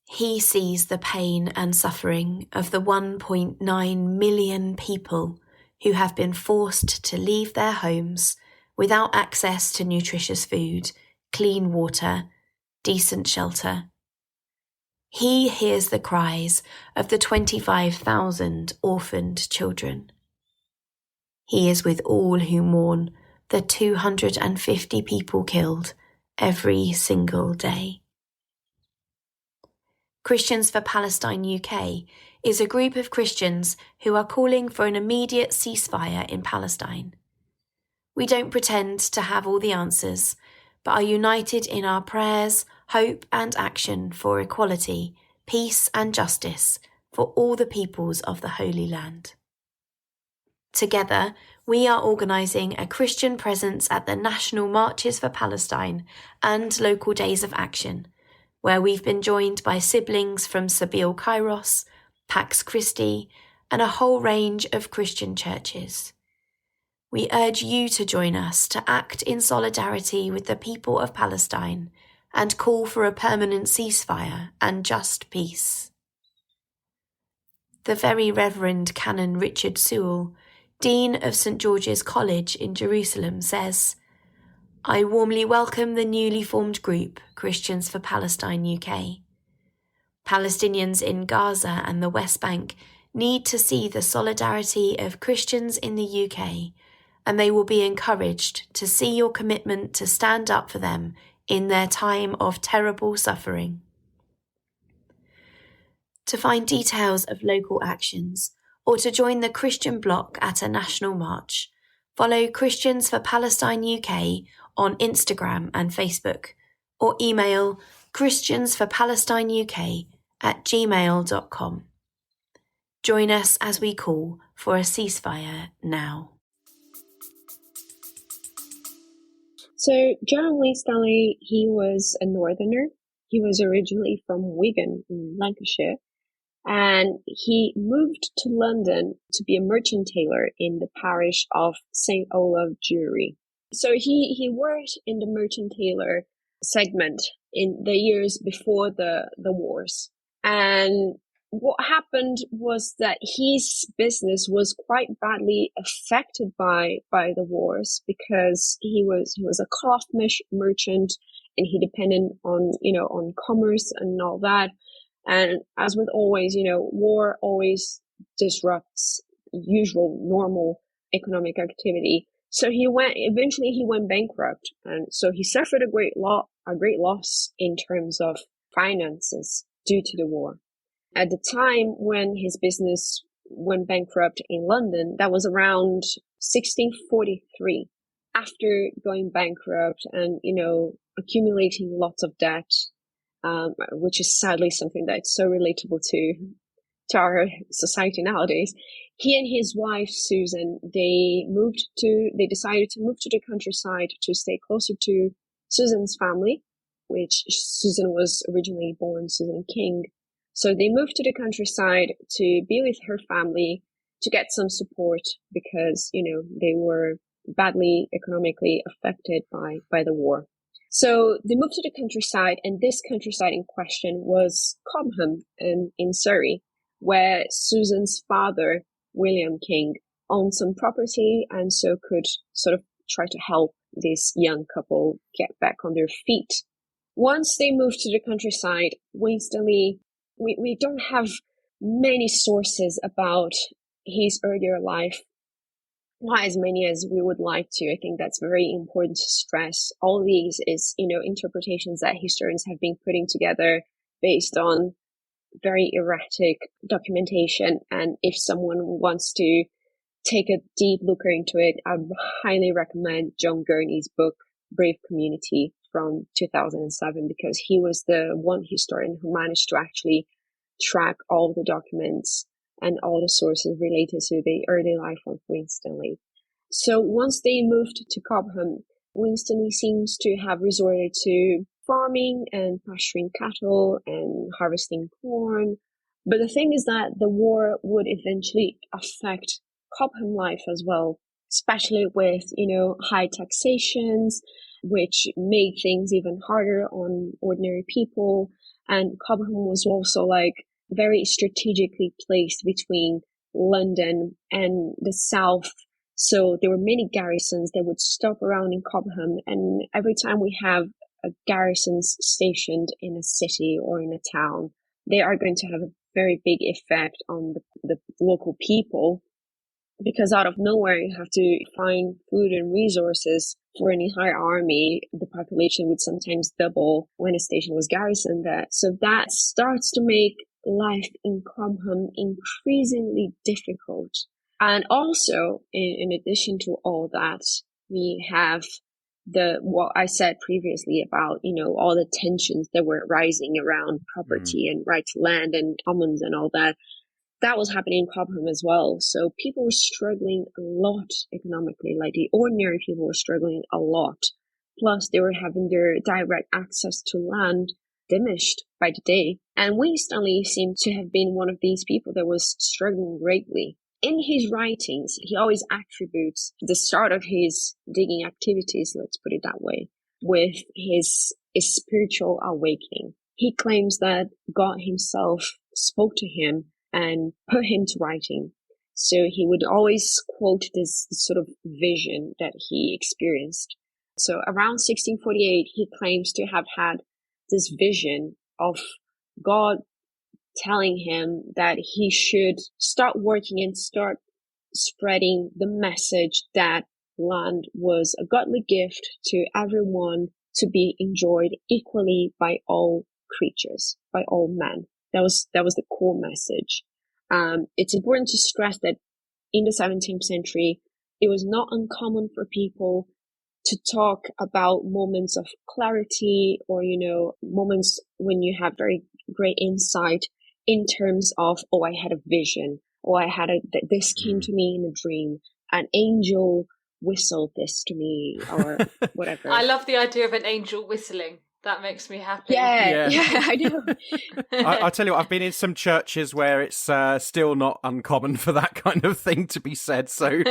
He sees the pain and suffering of the 1.9 million people who have been forced to leave their homes without access to nutritious food, clean water, decent shelter. He hears the cries of the 25,000 orphaned children. He is with all who mourn the 250 people killed every single day. Christians for Palestine UK is a group of Christians who are calling for an immediate ceasefire in Palestine. We don't pretend to have all the answers, but are united in our prayers, hope and action for equality, peace and justice for all the peoples of the Holy Land. Together, we are organising a Christian presence at the National Marches for Palestine and local days of action, where we've been joined by siblings from Sabeel Kairos, Pax Christi, and a whole range of Christian churches. We urge you to join us to act in solidarity with the people of Palestine and call for a permanent ceasefire and just peace. The Very Reverend Canon Richard Sewell, Dean of St. George's College in Jerusalem, says, "I warmly welcome the newly formed group, Christians for Palestine UK. Palestinians in Gaza and the West Bank need to see the solidarity of Christians in the UK, and they will be encouraged to see your commitment to stand up for them in their time of terrible suffering." To find details of local actions or to join the Christian bloc at a national march, follow Christians for Palestine UK on Instagram and Facebook, or email christiansforpalestineuk@gmail.com. Join us as we call for a ceasefire now. So Gerrard Winstanley, he was a northerner. He was originally from Wigan in Lancashire, and he moved to London to be a merchant tailor in the parish of St. Olave Jewry. So he worked in the merchant tailor segment in the years before the wars. And what happened was that his business was quite badly affected by the wars, because he was a cloth merchant, and he depended on commerce and all that. And as with always, war always disrupts usual normal economic activity. So eventually he went bankrupt. And so he suffered a great loss in terms of finances due to the war. At the time when his business went bankrupt in London, that was around 1643. After going bankrupt and, accumulating lots of debt, which is sadly something that's so relatable to our society nowadays. He and his wife, Susan, they decided to move to the countryside to stay closer to Susan's family, which Susan was originally born Susan King. So they moved to the countryside to be with her family, to get some support because, they were badly economically affected by the war. So they moved to the countryside, and this countryside in question was Cobham in Surrey, where Susan's father, William King, owned some property and so could sort of try to help this young couple get back on their feet. Once they moved to the countryside, Winstanley, we don't have many sources about his earlier life, not as many as we would like to. I think that's very important to stress. All these is, interpretations that historians have been putting together based on very erratic documentation. And if someone wants to take a deep looker into it, I highly recommend John Gurney's book, Brave Community, from 2007, because he was the one historian who managed to actually track all the documents and all the sources related to the early life of Winstanley. So once they moved to Cobham, Winstanley seems to have resorted to farming and pasturing cattle and harvesting corn. But the thing is that the war would eventually affect Cobham life as well, especially with, high taxations, which made things even harder on ordinary people. And Cobham was also very strategically placed between London and the south. So there were many garrisons that would stop around in Cobham. And every time we have a garrisons stationed in a city or in a town, they are going to have a very big effect on the local people, because out of nowhere you have to find food and resources for an entire army. The population would sometimes double when a station was garrisoned there. So that starts to make life in Cobham increasingly difficult. And also, in addition to all that, we have what I said previously about, all the tensions that were rising around property and right to land and commons and all that. That was happening in Cobham as well. So people were struggling a lot economically, the ordinary people were struggling a lot. Plus, they were having their direct access to land diminished by the day. And Winstanley seemed to have been one of these people that was struggling greatly. In his writings, he always attributes the start of his digging activities, let's put it that way, with his spiritual awakening. He claims that God himself spoke to him and put him to writing. So he would always quote this sort of vision that he experienced. So around 1648, he claims to have had this vision of God telling him that he should start working and start spreading the message that land was a godly gift to everyone, to be enjoyed equally by all creatures, by all men. That was the core message. It's important to stress that in the 17th century, it was not uncommon for people to talk about moments of clarity or, moments when you have very great insight in terms of, I had a vision, or this came to me in a dream, an angel whistled this to me, or whatever. I love the idea of an angel whistling. That makes me happy. Yeah, I know. I'll tell you what, I've been in some churches where it's still not uncommon for that kind of thing to be said. So,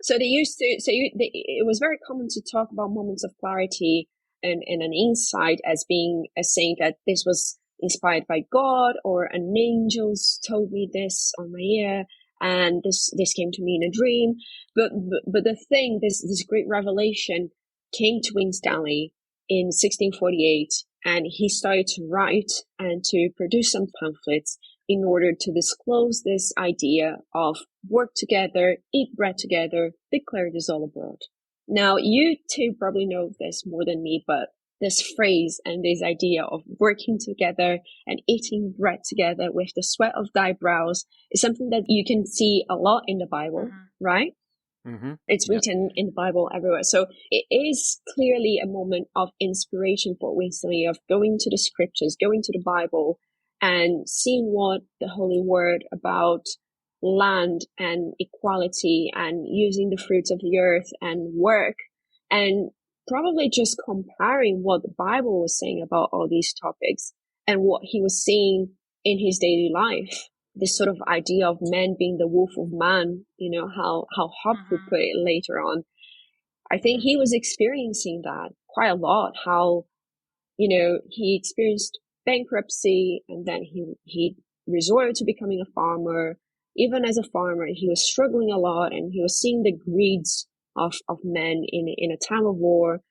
so they used to. It was very common to talk about moments of clarity and an insight as saying that this was inspired by God, or an angel told me this on my ear, and this came to me in a dream. But the thing, this great revelation came to Winstanley in 1648, and he started to write and to produce some pamphlets in order to disclose this idea of work together, eat bread together, declare this all abroad. Now, you two probably know this more than me, but this phrase and this idea of working together and eating bread together with the sweat of thy brows is something that you can see a lot in the Bible, right? Mm-hmm. It's written in the Bible everywhere. So it is clearly a moment of inspiration for Winstanley, of going to the scriptures, going to the Bible, and seeing what the Holy Word about land and equality and using the fruits of the earth and work, and probably just comparing what the Bible was saying about all these topics and what he was seeing in his daily life. This sort of idea of man being the wolf of man, how Hobbes would put it later on. I think he was experiencing that quite a lot, how, he experienced bankruptcy, and then he resorted to becoming a farmer. Even as a farmer, he was struggling a lot, and he was seeing the greeds of men in a time of war.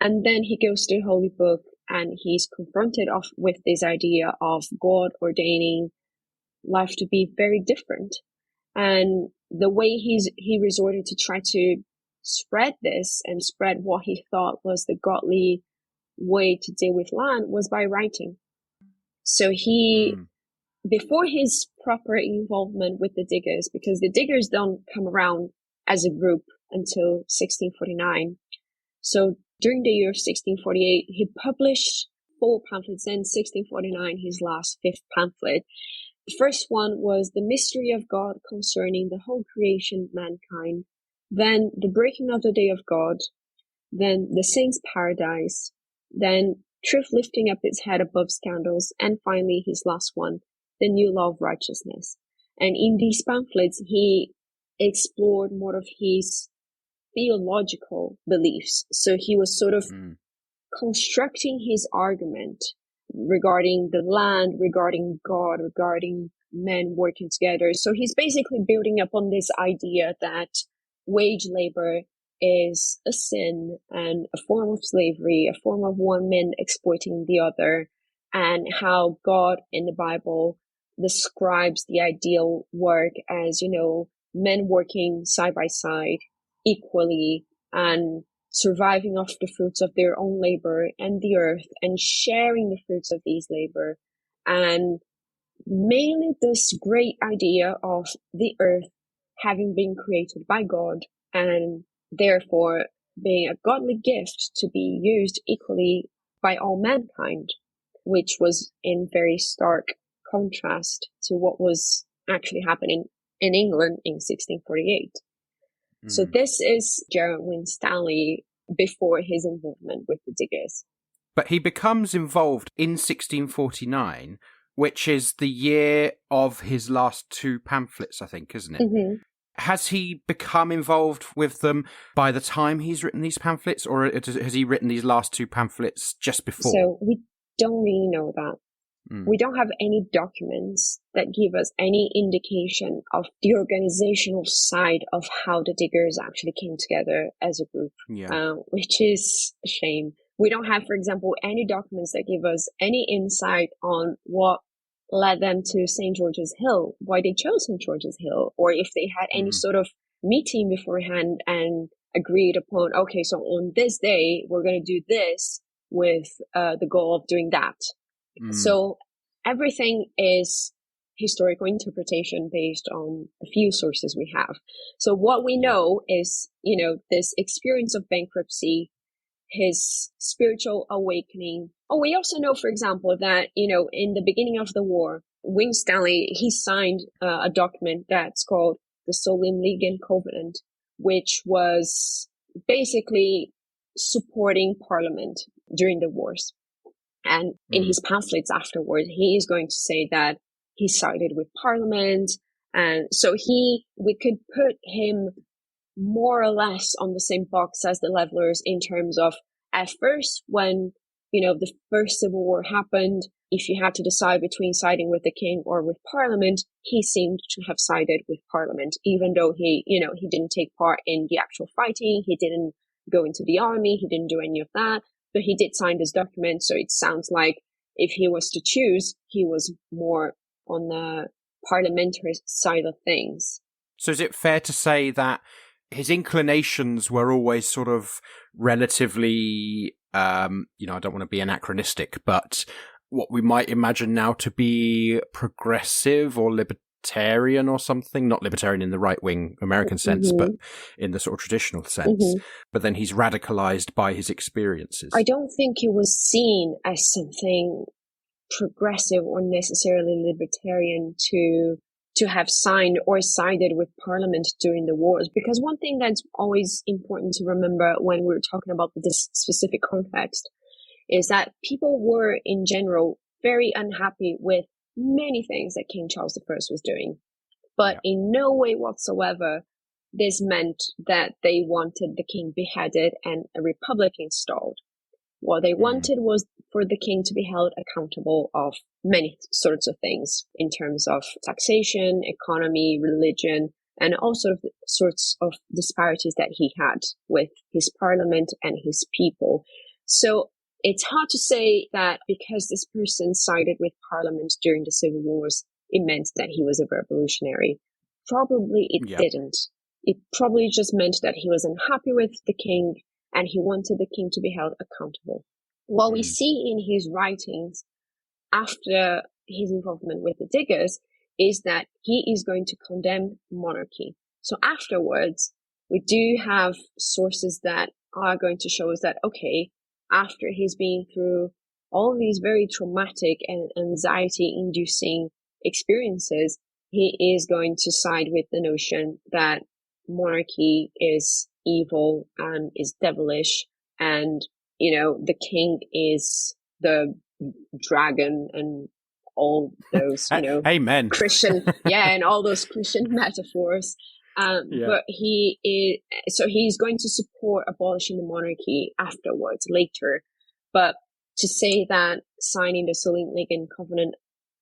And then he goes to the Holy Book, and he's confronted with this idea of God ordaining life to be very different. And the way he resorted to try to spread this and spread what he thought was the godly way to deal with land was by writing. So before his proper involvement with the Diggers, because the Diggers don't come around as a group until 1649. So during the year of 1648, he published 4 pamphlets, and 1649, his last 5th pamphlet. The first one was The Mystery of God Concerning the Whole Creation of Mankind, then The Breaking of the Day of God, then The Saints' Paradise, then Truth Lifting Up Its Head Above Scandals, and finally his last one, The New Law of Righteousness. And in these pamphlets, he explored more of his theological beliefs. So he was sort of constructing his argument regarding the land, regarding God, regarding men working together. So he's basically building upon this idea that wage labor is a sin and a form of slavery, a form of one man exploiting the other, and how God in the Bible describes the ideal work as, men working side by side equally and surviving off the fruits of their own labor and the earth, and sharing the fruits of these labor. And mainly this great idea of the earth having been created by God, and therefore being a godly gift to be used equally by all mankind, which was in very stark contrast to what was actually happening in England in 1648. So this is Gerrard Winstanley before his involvement with the Diggers. But he becomes involved in 1649, which is the year of his last 2 pamphlets, I think, isn't it? Mm-hmm. Has he become involved with them by the time he's written these pamphlets, or has he written these last 2 pamphlets just before? So we don't really know that. We don't have any documents that give us any indication of the organizational side of how the Diggers actually came together as a group, which is a shame. We don't have, for example, any documents that give us any insight on what led them to St. George's Hill, why they chose St. George's Hill, or if they had any sort of meeting beforehand and agreed upon, okay, so on this day, we're going to do this with the goal of doing that. So everything is historical interpretation based on a few sources we have. So what we know is, this experience of bankruptcy, his spiritual awakening. Oh, we also know, for example, that, in the beginning of the war, Winstanley, he signed a document that's called the Solemn League and Covenant, which was basically supporting Parliament during the wars. And in his pamphlets afterwards, he is going to say that he sided with Parliament. And so we could put him more or less on the same box as the Levelers in terms of, at first, when, the first Civil War happened, if you had to decide between siding with the king or with Parliament, he seemed to have sided with Parliament, even though he didn't take part in the actual fighting. He didn't go into the army. He didn't do any of that. But he did sign this document, so it sounds like if he was to choose, he was more on the parliamentary side of things. So is it fair to say that his inclinations were always sort of relatively, I don't want to be anachronistic, but what we might imagine now to be progressive or libertarian or something, not libertarian in the right-wing American sense, but in the sort of traditional sense. But then he's radicalized by his experiences. I don't think it was seen as something progressive or necessarily libertarian to have signed or sided with Parliament during the wars. Because one thing that's always important to remember when we're talking about this specific context is that people were in general very unhappy with many things that King Charles I was doing. But in no way whatsoever this meant that they wanted the king beheaded and a republic installed. What they wanted was for the king to be held accountable of many sorts of things in terms of taxation, economy, religion, and all sorts of disparities that he had with his parliament and his people. So it's hard to say that because this person sided with parliament during the civil wars, it meant that he was a revolutionary. Probably it didn't. It probably just meant that he was unhappy with the king and he wanted the king to be held accountable. What we see in his writings after his involvement with the Diggers is that he is going to condemn monarchy. So afterwards, we do have sources that are going to show us that, okay, after he's been through all these very traumatic and anxiety-inducing experiences, he is going to side with the notion that monarchy is evil and is devilish, and the king is the dragon and all those amen Christian and all those Christian metaphors. But he's going to support abolishing the monarchy afterwards, later. But to say that signing the Solent-Legan Covenant,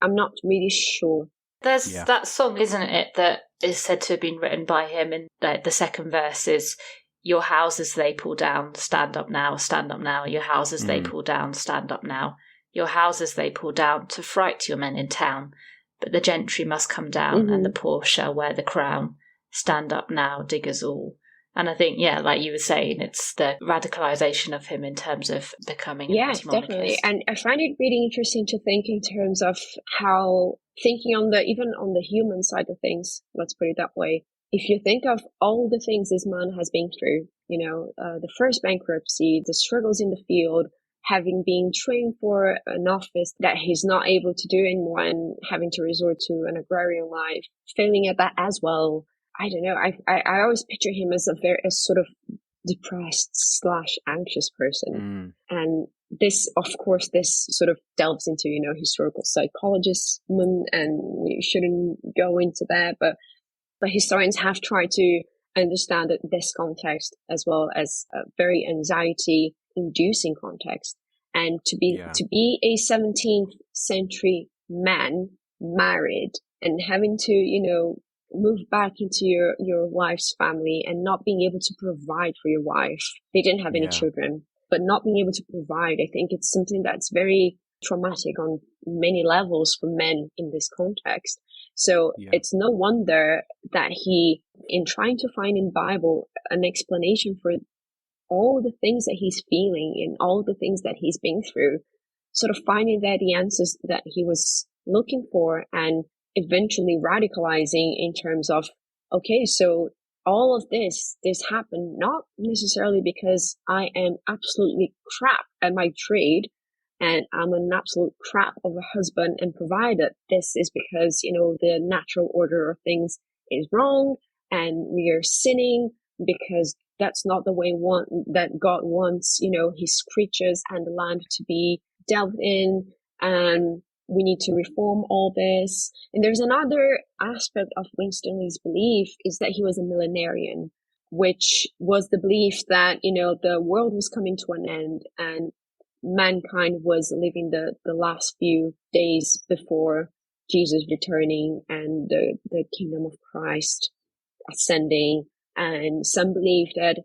I'm not really sure. There's that song, isn't it, that is said to have been written by him, and the second verse is, your houses they pull down, stand up now, stand up now. Your houses they pull down, stand up now. Your houses they pull down to fright your men in town. But the gentry must come down, and the poor shall wear the crown. Stand up now, diggers all. And I think, like you were saying, it's the radicalization of him in terms of becoming an anti-monarchist. Definitely. And I find it really interesting to think in terms of how, thinking even on the human side of things, let's put it that way. If you think of all the things this man has been through, the first bankruptcy, the struggles in the field, having been trained for an office that he's not able to do anymore and having to resort to an agrarian life, failing at that as well. I don't know. I always picture him as a sort of depressed / anxious person. And this, of course, this sort of delves into, historical psychologism, and we shouldn't go into that, but historians have tried to understand this context as well as a very anxiety-inducing context. And to be a 17th century man, married, and having to, move back into your wife's family and not being able to provide for your wife. They didn't have any children, but not being able to provide, I think it's something that's very traumatic on many levels for men in this context. So it's no wonder that he, in trying to find in Bible an explanation for all the things that he's feeling and all the things that he's been through, sort of finding that the answers that he was looking for, and eventually radicalizing in terms of, okay, so all of this happened not necessarily because I am absolutely crap at my trade and I'm an absolute crap of a husband and provider. This is because, the natural order of things is wrong and we are sinning because that's not the way that God wants, his creatures and the land to be dealt in, and we need to reform all this. And there's another aspect of Winstanley's belief is that he was a millenarian, which was the belief that, the world was coming to an end and mankind was living the last few days before Jesus returning and the kingdom of Christ ascending. And some believe that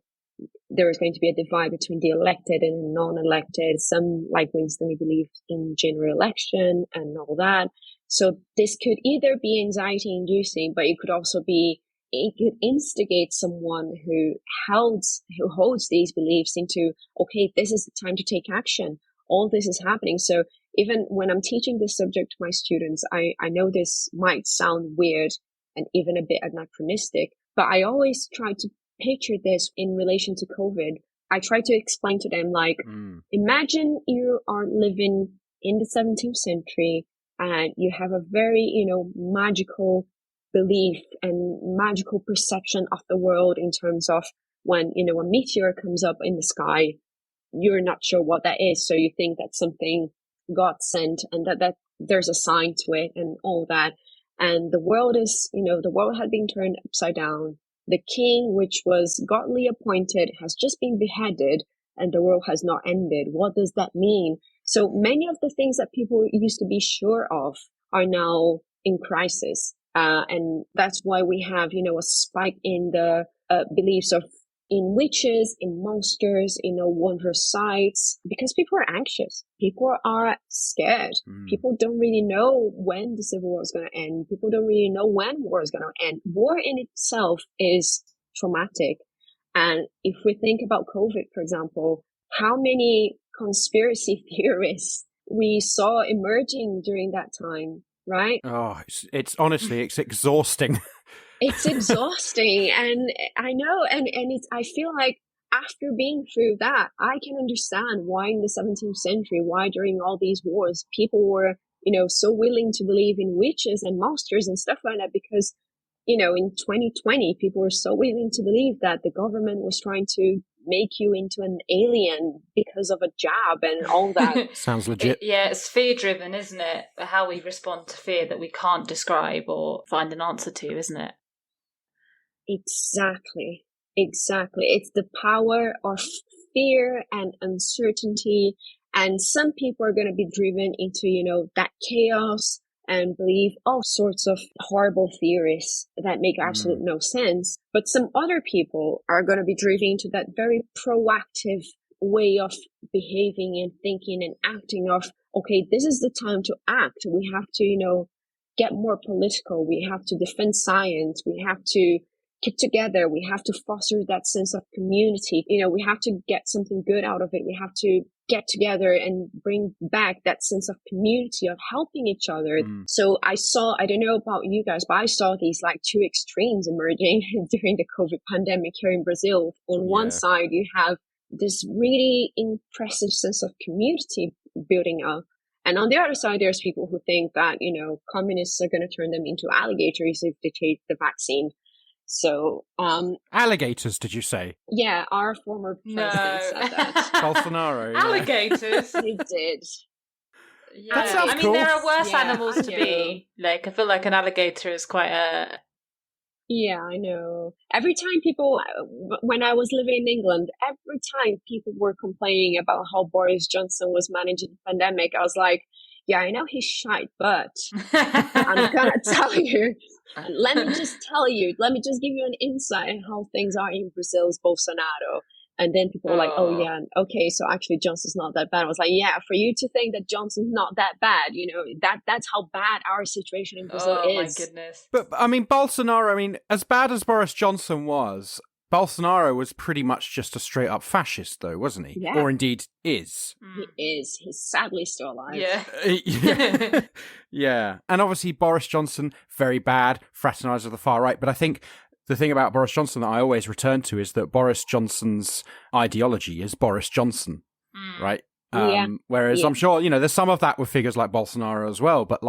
there was going to be a divide between the elected and non-elected. Some, like Winstanley, believed in general election and all that. So this could either be anxiety-inducing, but it could instigate someone who holds these beliefs into, okay, this is the time to take action. All this is happening. So even when I'm teaching this subject to my students, I know this might sound weird and even a bit anachronistic, but I always try to picture this in relation to COVID. I try to explain to them, like, imagine you are living in the 17th century and you have a very, magical belief and magical perception of the world in terms of when, a meteor comes up in the sky, you're not sure what that is. So you think that's something God sent and that there's a sign to it and all that. And the world is, the world had been turned upside down. The king, which was godly appointed, has just been beheaded and the world has not ended. What does that mean? So many of the things that people used to be sure of are now in crisis. And that's why we have, a spike in the beliefs in witches, in monsters, wondrous sights, because people are anxious. People are scared. People don't really know when the civil war is going to end. People don't really know when war is going to end. War in itself is traumatic. And if we think about COVID, for example, how many conspiracy theorists we saw emerging during that time, right? Oh, it's honestly, it's exhausting. It's exhausting. And I know, and I feel like after being through that, I can understand why in the 17th century, why during all these wars, people were, so willing to believe in witches and monsters and stuff like that, because, in 2020, people were so willing to believe that the government was trying to make you into an alien because of a jab and all that. Sounds legit. It's fear-driven, isn't it? How we respond to fear that we can't describe or find an answer to, isn't it? Exactly. It's the power of fear and uncertainty. And some people are going to be driven into, that chaos and believe all sorts of horrible theories that make absolute no sense. But some other people are going to be driven into that very proactive way of behaving and thinking and acting of, okay, this is the time to act. We have to, get more political. We have to defend science. We have to keep together. We have to foster that sense of community. We have to get something good out of it. We have to get together and bring back that sense of community, of helping each other. So I don't know about you guys, but I saw these like two extremes emerging during the COVID pandemic here in Brazil. On one side, you have this really impressive sense of community building up. And on the other side, there's people who think that, communists are going to turn them into alligators if they take the vaccine. So, alligators, did you say? Yeah, our former president said that. Bolsonaro. Yeah. Alligators. He did. Yeah. That sounds cool. There are worse animals to be. Like, I feel like an alligator is quite a... Yeah, I know. Every time when I was living in England, every time people were complaining about how Boris Johnson was managing the pandemic, I was like, yeah, I know he's shite, but I'm going to tell you, let me just give you an insight on how things are in Brazil's Bolsonaro. And then people were like, oh yeah, okay, so actually Johnson's not that bad. I was like, yeah, for you to think that Johnson's not that bad, that's how bad our situation in Brazil is. Oh my goodness. But Bolsonaro, as bad as Boris Johnson was, Bolsonaro was pretty much just a straight up fascist though, wasn't he? Yeah. Or indeed is. He is. He's sadly still alive. Yeah. Yeah. And obviously Boris Johnson, very bad, fraternizer of the far right. But I think the thing about Boris Johnson that I always return to is that Boris Johnson's ideology is Boris Johnson, right? Whereas I'm sure, there's some of that with figures like Bolsonaro as well, but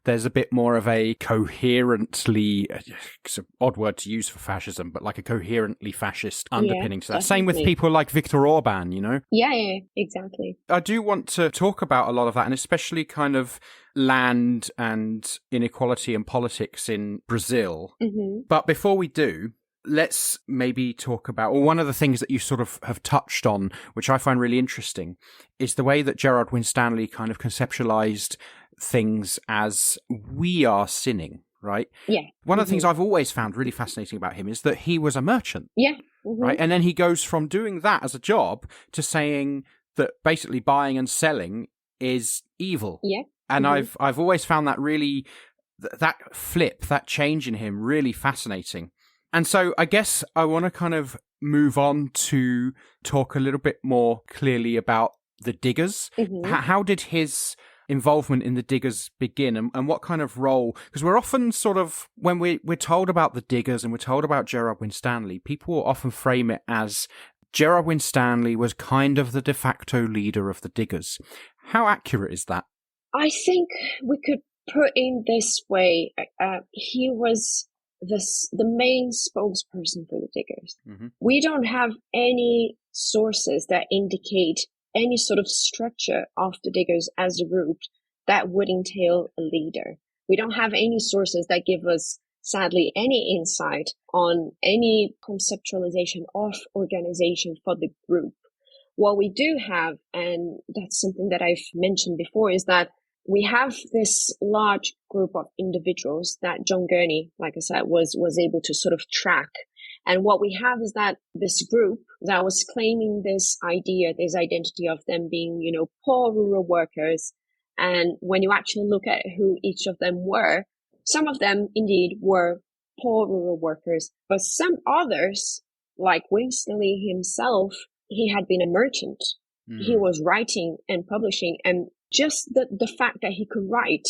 there's a bit more of a coherently, it's an odd word to use for fascism, but like a coherently fascist underpinning to that. Definitely. Same with people like Viktor Orban, Yeah, exactly. I do want to talk about a lot of that, and especially kind of land and inequality and politics in Brazil. Mm-hmm. But before we do, let's maybe talk about, or one of the things that you sort of have touched on, which I find really interesting, is the way that Gerrard Winstanley kind of conceptualized things as we are sinning, right? Yeah. One of the things I've always found really fascinating about him is that he was a merchant. Yeah. Mm-hmm. Right. And then he goes from doing that as a job to saying that basically buying and selling is evil. Yeah. And I've always found that really, that flip, that change in him really fascinating. And so I guess I want to kind of move on to talk a little bit more clearly about the diggers. Mm-hmm. How did his involvement in the diggers begin, and what kind of role? Because we're often sort of, when we're told about the diggers and we're told about Gerrard Winstanley, people will often frame it as Gerrard Winstanley was kind of the de facto leader of the diggers. How accurate is that? I think we could put in this way, he was the main spokesperson for the diggers. Mm-hmm. We don't have any sources that indicate any sort of structure of the diggers as a group that would entail a leader. We don't have any sources that give us, sadly, any insight on any conceptualization of organization for the group. What we do have, and that's something that I've mentioned before, is that we have this large group of individuals that John Gurney, like I said, was able to sort of track. And what we have is that this group that was claiming this idea, this identity of them being, poor rural workers. And when you actually look at who each of them were, some of them indeed were poor rural workers, but some others, like Winstanley himself, he had been a merchant. Mm. He was writing and publishing, and just the fact that he could write,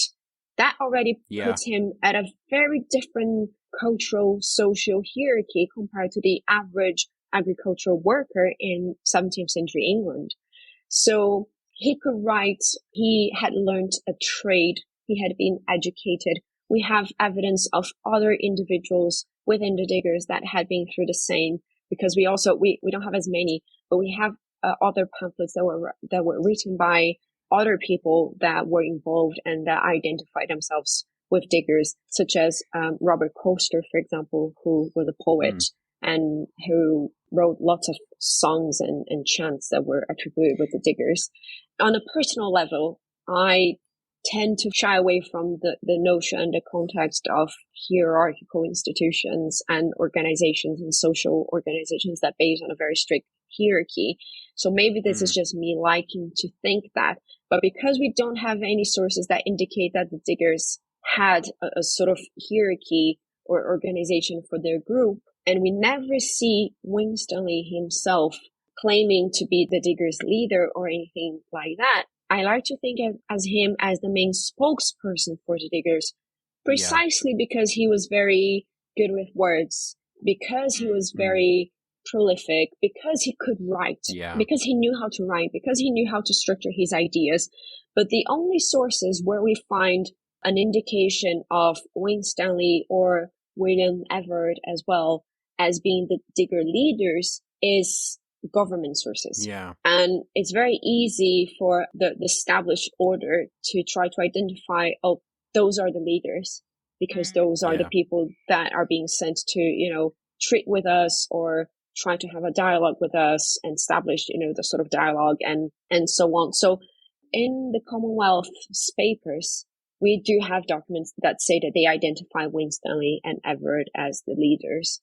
that already puts him at a very different cultural, social hierarchy compared to the average agricultural worker in 17th century England. So he could write, he had learned a trade, he had been educated. We have evidence of other individuals within the diggers that had been through the same, because we don't have as many, but we have other pamphlets that were written by other people that were involved and that identified themselves with diggers, such as Robert Coster, for example, who was a poet and who wrote lots of songs and chants that were attributed with the diggers. On a personal level, I tend to shy away from the notion and the context of hierarchical institutions and organizations and social organizations that base on a very strict hierarchy. So maybe this is just me liking to think that. But because we don't have any sources that indicate that the diggers had a sort of hierarchy or organization for their group, and we never see Winstanley himself claiming to be the diggers' leader or anything like that, I like to think as him as the main spokesperson for the diggers, precisely because he was very good with words, because he was very prolific, because he could write, because he knew how to write, because he knew how to structure his ideas. But the only sources where we find an indication of Winstanley or William Everett as well as being the digger leaders is government sources. Yeah. And it's very easy for the established order to try to identify, those are the leaders, because those are the people that are being sent to, treat with us or try to have a dialogue with us and establish, the sort of dialogue and so on. So in the Commonwealth's papers, we do have documents that say that they identify Winstanley and Everett as the leaders.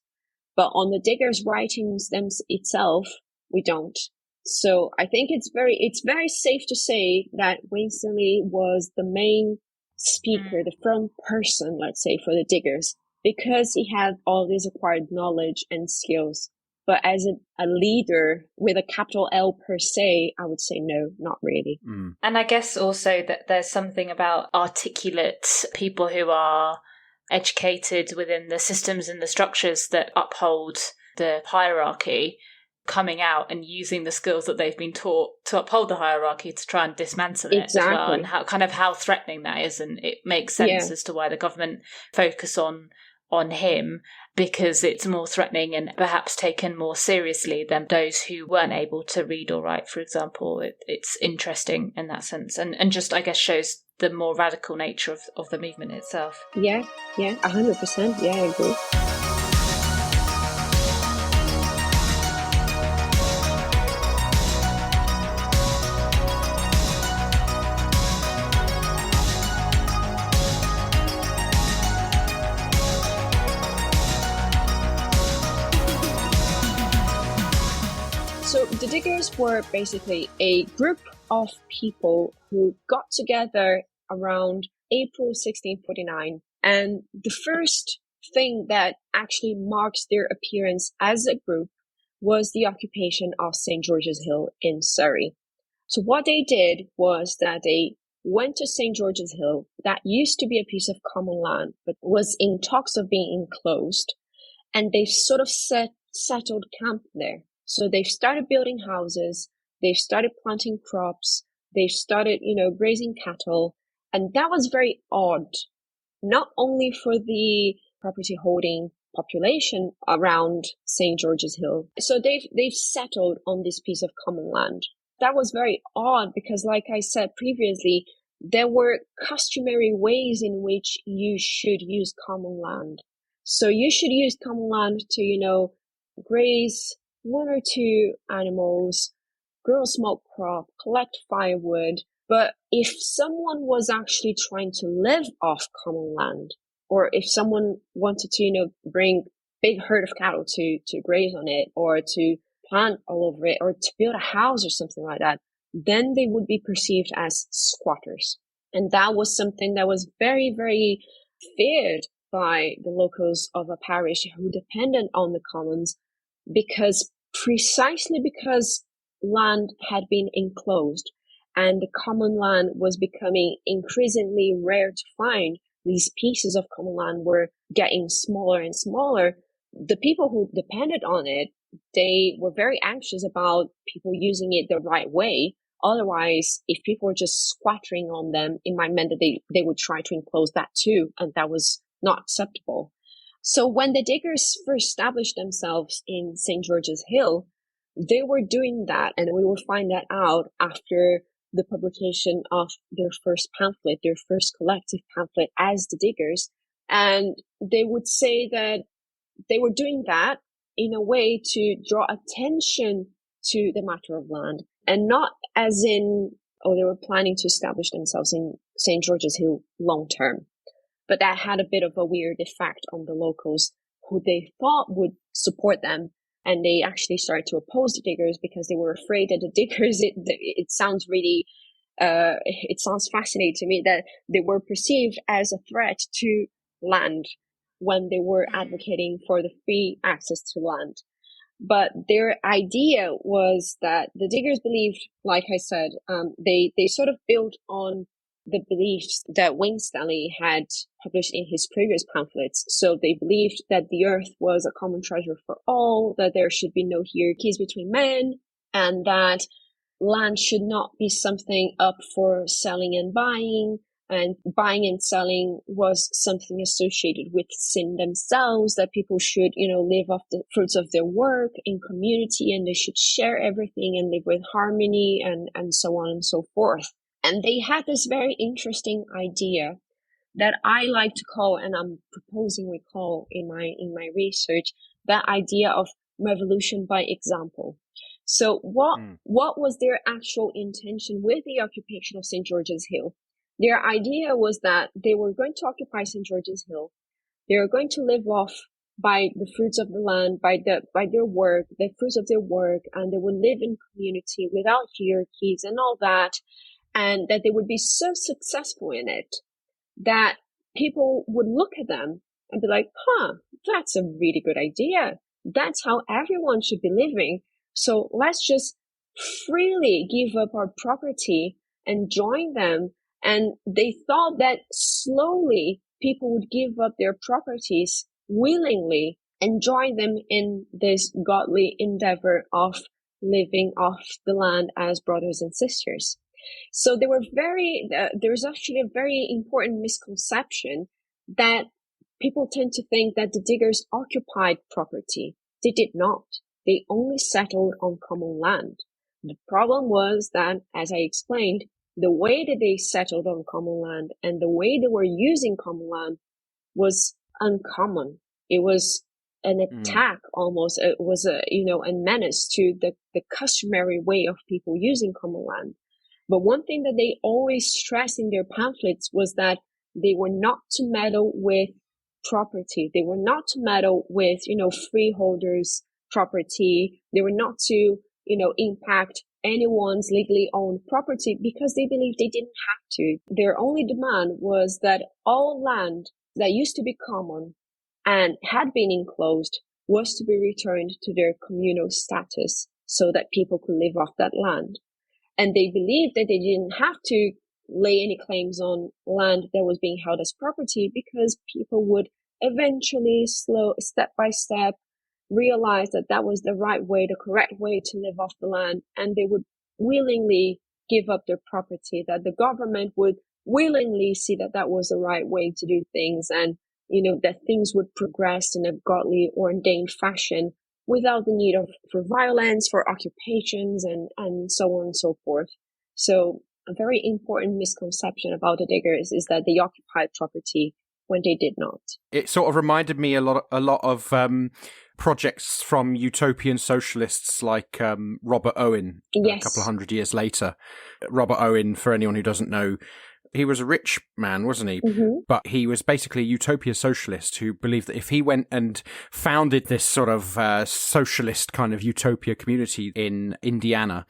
But on the diggers' writings itself, we don't. So I think it's very safe to say that Winstanley was the main speaker, the front person, let's say, for the diggers, because he had all this acquired knowledge and skills. But as a leader with a capital L per se, I would say no, not really. And I guess also that there's something about articulate people who are educated within the systems and the structures that uphold the hierarchy, coming out and using the skills that they've been taught to uphold the hierarchy to try and dismantle it as well, and how threatening that is. And it makes sense as to why the government focus on him, because it's more threatening and perhaps taken more seriously than those who weren't able to read or write, for example. It's interesting in that sense, and just, I guess, shows the more radical nature of the movement itself. Yeah, 100%. Yeah, I agree. So the diggers were basically a group of people who got together around April 1649. And the first thing that actually marks their appearance as a group was the occupation of St. George's Hill in Surrey. So what they did was that they went to St. George's Hill. That used to be a piece of common land, but was in talks of being enclosed. And they sort of settled camp there. So they've started building houses. They've started planting crops. They've started, grazing cattle. And that was very odd, not only for the property holding population around St. George's Hill. So they've settled on this piece of common land. That was very odd because, like I said previously, there were customary ways in which you should use common land. So you should use common land to, graze one or two animals, grow a small crop, collect firewood. But if someone was actually trying to live off common land, or if someone wanted to, bring big herd of cattle to graze on it, or to plant all over it, or to build a house or something like that, then they would be perceived as squatters. And that was something that was very, very feared by the locals of a parish who depended on the commons, precisely because land had been enclosed and the common land was becoming increasingly rare to find. These pieces of common land were getting smaller and smaller. The people who depended on it, they were very anxious about people using it the right way. Otherwise, if people were just squattering on them, it might mean that they would try to enclose that too, and that was not acceptable. So when the diggers first established themselves in St. George's Hill, they were doing that, and we will find that out after the publication of their first pamphlet, their first collective pamphlet as the diggers. And they would say that they were doing that in a way to draw attention to the matter of land, and not as in, they were planning to establish themselves in St. George's Hill long term. But that had a bit of a weird effect on the locals who they thought would support them. And they actually started to oppose the diggers because they were afraid that the diggers, it sounds really, it sounds fascinating to me that they were perceived as a threat to land when they were advocating for the free access to land. But their idea was that the diggers believed, like I said, they sort of built on the beliefs that Winstanley had published in his previous pamphlets. So they believed that the earth was a common treasure for all, that there should be no hierarchies between men, and that land should not be something up for selling and buying and selling was something associated with sin themselves, that people should, live off the fruits of their work in community, and they should share everything and live with harmony and so on and so forth. And they had this very interesting idea that I like to call, and I'm proposing we call in my research, that idea of revolution by example. So what was their actual intention with the occupation of St. George's Hill? Their idea was that they were going to occupy St. George's Hill. They were going to live off by the fruits of the land, by their work, the fruits of their work, and they would live in community without hierarchies and all that. And that they would be so successful in it that people would look at them and be like, that's a really good idea. That's how everyone should be living. So let's just freely give up our property and join them. And they thought that slowly people would give up their properties willingly and join them in this godly endeavor of living off the land as brothers and sisters. So they were there's actually a very important misconception that people tend to think that the diggers occupied property. They did not. They only settled on common land. The problem was that, as I explained, the way that they settled on common land and the way they were using common land was uncommon. It was an attack almost. It was a menace to the customary way of people using common land. But one thing that they always stressed in their pamphlets was that they were not to meddle with property. They were not to meddle with, freeholders' property. They were not to, impact anyone's legally owned property because they believed they didn't have to. Their only demand was that all land that used to be common and had been enclosed was to be returned to their communal status so that people could live off that land. And they believed that they didn't have to lay any claims on land that was being held as property, because people would eventually, step by step, realize that that was the right way, the correct way to live off the land, and they would willingly give up their property, that the government would willingly see that that was the right way to do things, and that things would progress in a godly, ordained fashion without the need for violence, for occupations, and so on and so forth. So a very important misconception about the diggers is that they occupied property when they did not. It sort of reminded me a lot of projects from utopian socialists like Robert Owen. Yes. A couple of 100 years later. Robert Owen, for anyone who doesn't know, he was a rich man, wasn't he? Mm-hmm. But he was basically a utopia socialist who believed that if he went and founded this sort of socialist kind of utopia community in Indiana,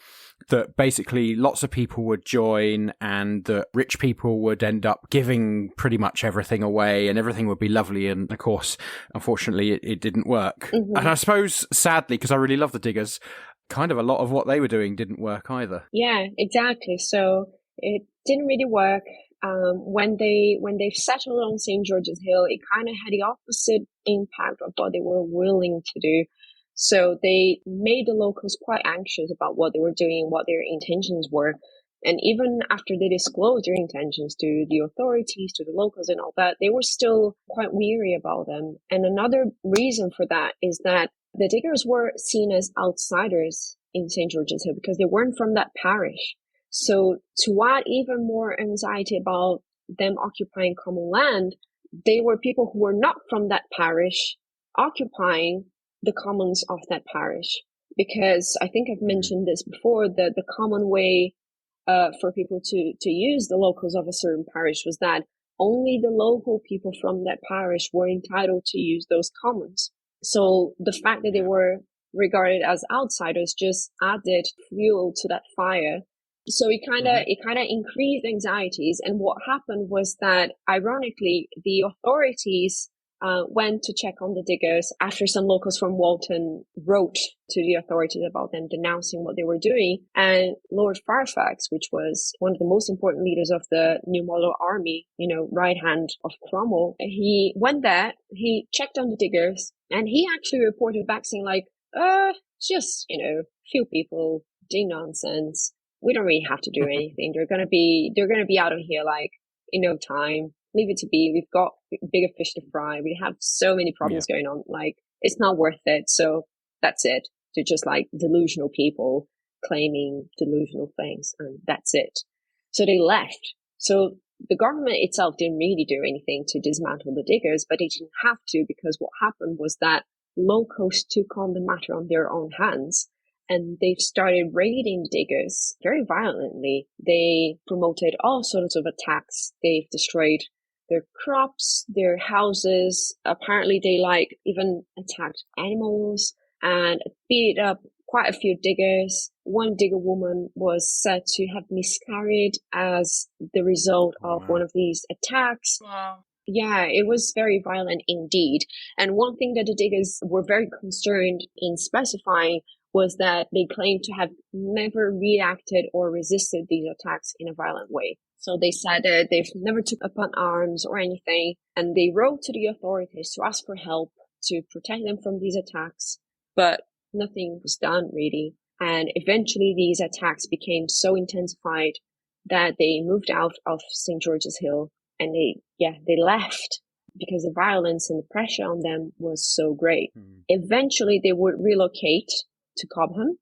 that basically lots of people would join and that rich people would end up giving pretty much everything away and everything would be lovely. And of course, unfortunately, it didn't work. Mm-hmm. And I suppose, sadly, because I really love the Diggers, kind of a lot of what they were doing didn't work either. Yeah, exactly. So it didn't really work. When they settled on St. George's Hill, it kind of had the opposite impact of what they were willing to do. So they made the locals quite anxious about what they were doing, what their intentions were. And even after they disclosed their intentions to the authorities, to the locals and all that, they were still quite weary about them. And another reason for that is that the diggers were seen as outsiders in St. George's Hill because they weren't from that parish. So to add even more anxiety about them occupying common land, they were people who were not from that parish occupying the commons of that parish. Because I think I've mentioned this before, that the common way for people to use the locals of a certain parish was that only the local people from that parish were entitled to use those commons. So the fact that they were regarded as outsiders just added fuel to that fire. So it kind of increased anxieties. And what happened was that, ironically, the authorities went to check on the diggers after some locals from Walton wrote to the authorities about them, denouncing what they were doing. And Lord Fairfax, which was one of the most important leaders of the New Model Army, right hand of Cromwell, he went there, he checked on the diggers, and he actually reported back saying it's just, few people doing nonsense. We don't really have to do anything. They're gonna be out of here in no time. Leave it to be. We've got bigger fish to fry. We have so many problems going on. It's not worth it. So that's it. They're just delusional people claiming delusional things, and that's it. So they left. So the government itself didn't really do anything to dismantle the diggers, but they didn't have to, because what happened was that locals took on the matter on their own hands. And they've started raiding diggers very violently. They promoted all sorts of attacks. They've destroyed their crops, their houses. Apparently they even attacked animals and beat up quite a few diggers. One digger woman was said to have miscarried as the result of one of these attacks. Wow. Yeah, it was very violent indeed. And one thing that the diggers were very concerned in specifying was that they claimed to have never reacted or resisted these attacks in a violent way. So they said that they've never took up arms or anything, and they wrote to the authorities to ask for help to protect them from these attacks, but nothing was done really. And eventually these attacks became so intensified that they moved out of St. George's Hill, and they left because the violence and the pressure on them was so great. Eventually they would relocate to Cobham,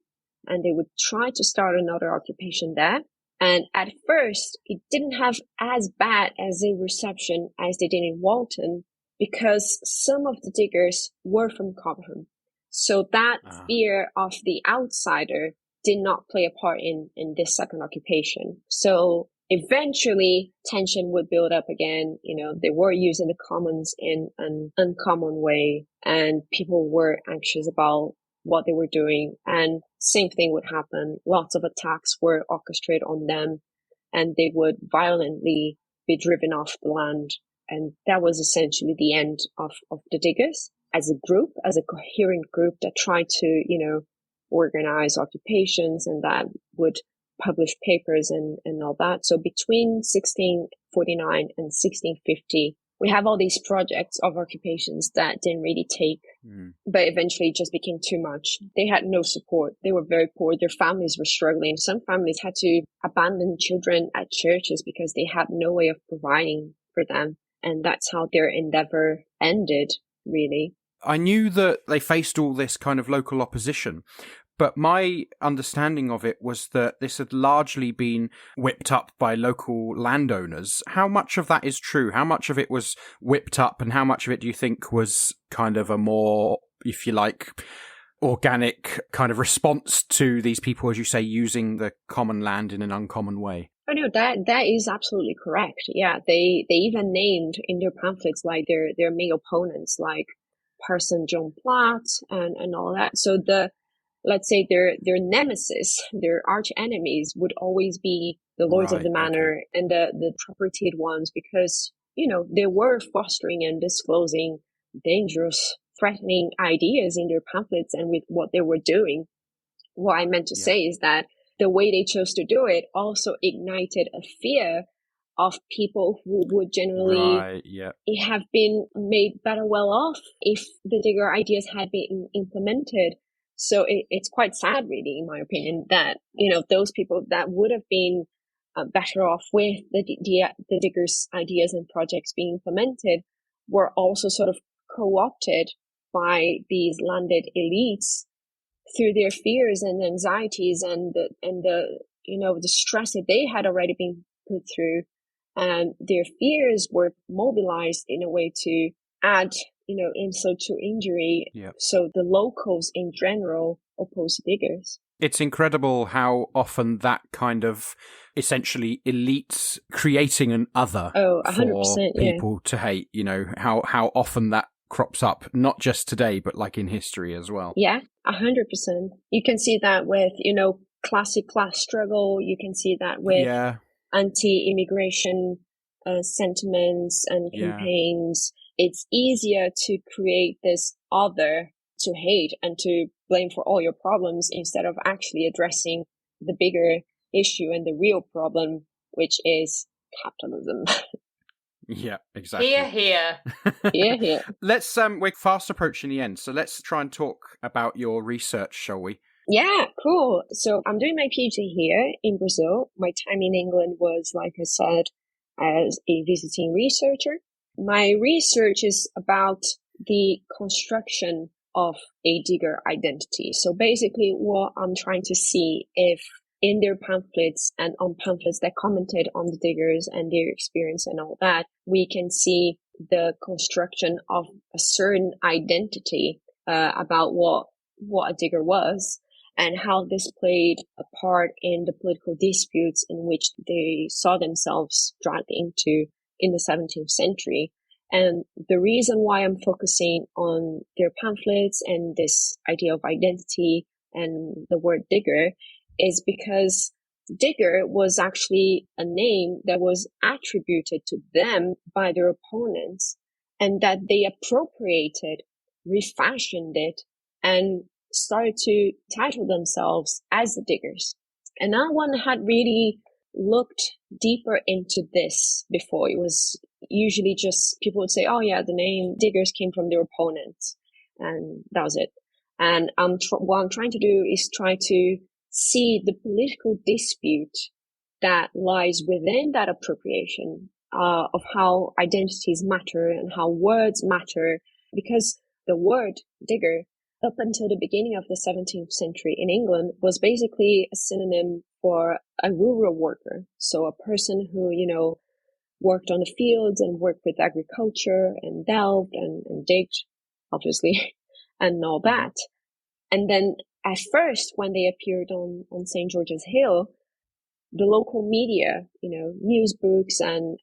and they would try to start another occupation there. And at first, it didn't have as bad as a reception as they did in Walton, because some of the diggers were from Cobham. So that fear of the outsider did not play a part in this second occupation. So eventually, tension would build up again. They were using the commons in an uncommon way, and people were anxious about what they were doing, and same thing would happen. Lots of attacks were orchestrated on them, and they would violently be driven off the land. And that was essentially the end of the diggers as a group, as a coherent group that tried to, organize occupations and that would published papers and all that. So between 1649 and 1650, we have all these projects of occupations that didn't really take, but eventually just became too much. They had no support. They were very poor. Their families were struggling. Some families had to abandon children at churches because they had no way of providing for them. And that's how their endeavor ended, really. I knew that they faced all this kind of local opposition, but my understanding of it was that this had largely been whipped up by local landowners. How much of that is true? How much of it was whipped up, and how much of it do you think was kind of a more, if you like, organic kind of response to these people, as you say, using the common land in an uncommon way? Oh no, that is absolutely correct. Yeah, they even named in their pamphlets like their main opponents, like Parson John Platt and all that. So let's say their nemesis, their arch enemies would always be the lords of the manor and the propertied ones, because, you know, they were fostering and disclosing dangerous, threatening ideas in their pamphlets and with what they were doing. What I meant to say is that the way they chose to do it also ignited a fear of people who would generally have been made better well off if the digger ideas had been implemented. So it's quite sad, really, in my opinion, that, you know, those people that would have been better off with the diggers' ideas and projects being implemented were also sort of co-opted by these landed elites through their fears and anxieties and the you know, the stress that they had already been put through, and their fears were mobilized in a way to add, you know, insult to injury. So the locals in general opposed diggers. It's incredible how often that kind of essentially elites creating an other for people to hate, you know, how often that crops up, not just today, but like in history as well. Yeah, 100%. You can see that with, you know, classic class struggle. You can see that with anti-immigration sentiments and campaigns. It's easier to create this other to hate and to blame for all your problems instead of actually addressing the bigger issue and the real problem, which is capitalism. Yeah, exactly. Here. Yeah. Let's we're fast approaching the end, so let's try and talk about your research, shall we? Yeah, cool. So I'm doing my PhD here in Brazil. My time in England was, like I said, as a visiting researcher. My research is about the construction of a digger identity. So basically what I'm trying to see if in their pamphlets and on pamphlets that commented on the diggers and their experience and all that, we can see the construction of a certain identity about what a digger was and how this played a part in the political disputes in which they saw themselves dragged into in the 17th century. And the reason why I'm focusing on their pamphlets and this idea of identity and the word digger is because digger was actually a name that was attributed to them by their opponents, and that they appropriated, refashioned it, and started to title themselves as the diggers. And no one had really looked deeper into this before. It was usually just people would say, oh yeah, the name diggers came from their opponents, and that was it. And what I'm trying to do is try to see the political dispute that lies within that appropriation of how identities matter and how words matter, because the word digger up until the beginning of the 17th century in England was basically a synonym for a rural worker. So a person who, you know, worked on the fields and worked with agriculture and delved and digged, obviously, and all that. And then at first, when they appeared on St. George's Hill, the local media, you know, news books and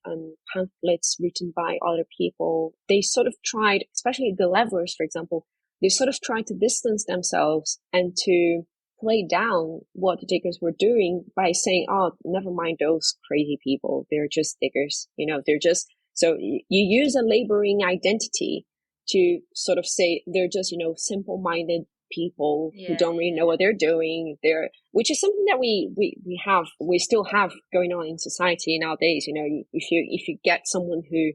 pamphlets written by other people, they sort of tried, especially the levelers, for example, they sort of tried to distance themselves and to play down what the diggers were doing by saying, oh, never mind those crazy people. They're just diggers. You know, they're just, so you use a laboring identity to sort of say they're just, you know, simple-minded people who don't really know what they're doing. Which is something that we still have going on in society nowadays. You know, if you get someone who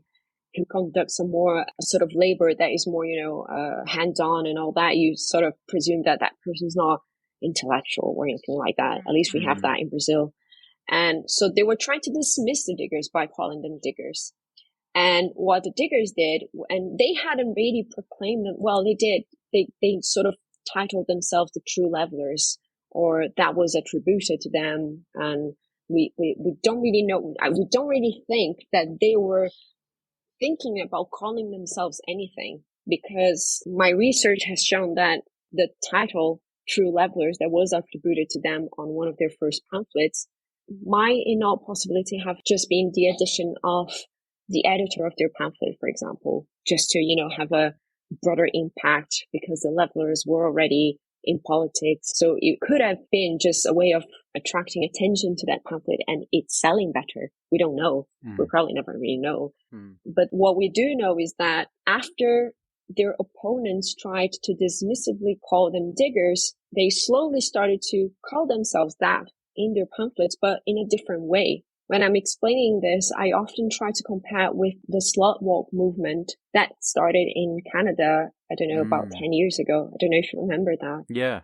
conducts some more sort of labor that is more, hands-on and all that, you sort of presume that person's not intellectual or anything like that. At least we have that in Brazil. And so they were trying to dismiss the diggers by calling them diggers. And what the diggers did, and they hadn't really proclaimed them, well, they did. They sort of titled themselves the true levelers, or that was attributed to them. And we don't really know, we don't really think that they were thinking about calling themselves anything, because my research has shown that the title True Levelers that was attributed to them on one of their first pamphlets might in all possibility have just been the addition of the editor of their pamphlet, for example, just to, have a broader impact, because the levelers were already in politics. So it could have been just a way of attracting attention to that pamphlet and it's selling better. We don't know. We'll probably never really know. But what we do know is that after their opponents tried to dismissively call them diggers, they slowly started to call themselves that in their pamphlets, but in a different way. When I'm explaining this, I often try to compare it with the slut walk movement that started in Canada, I don't know, about 10 years ago. I don't know if you remember that. Yeah.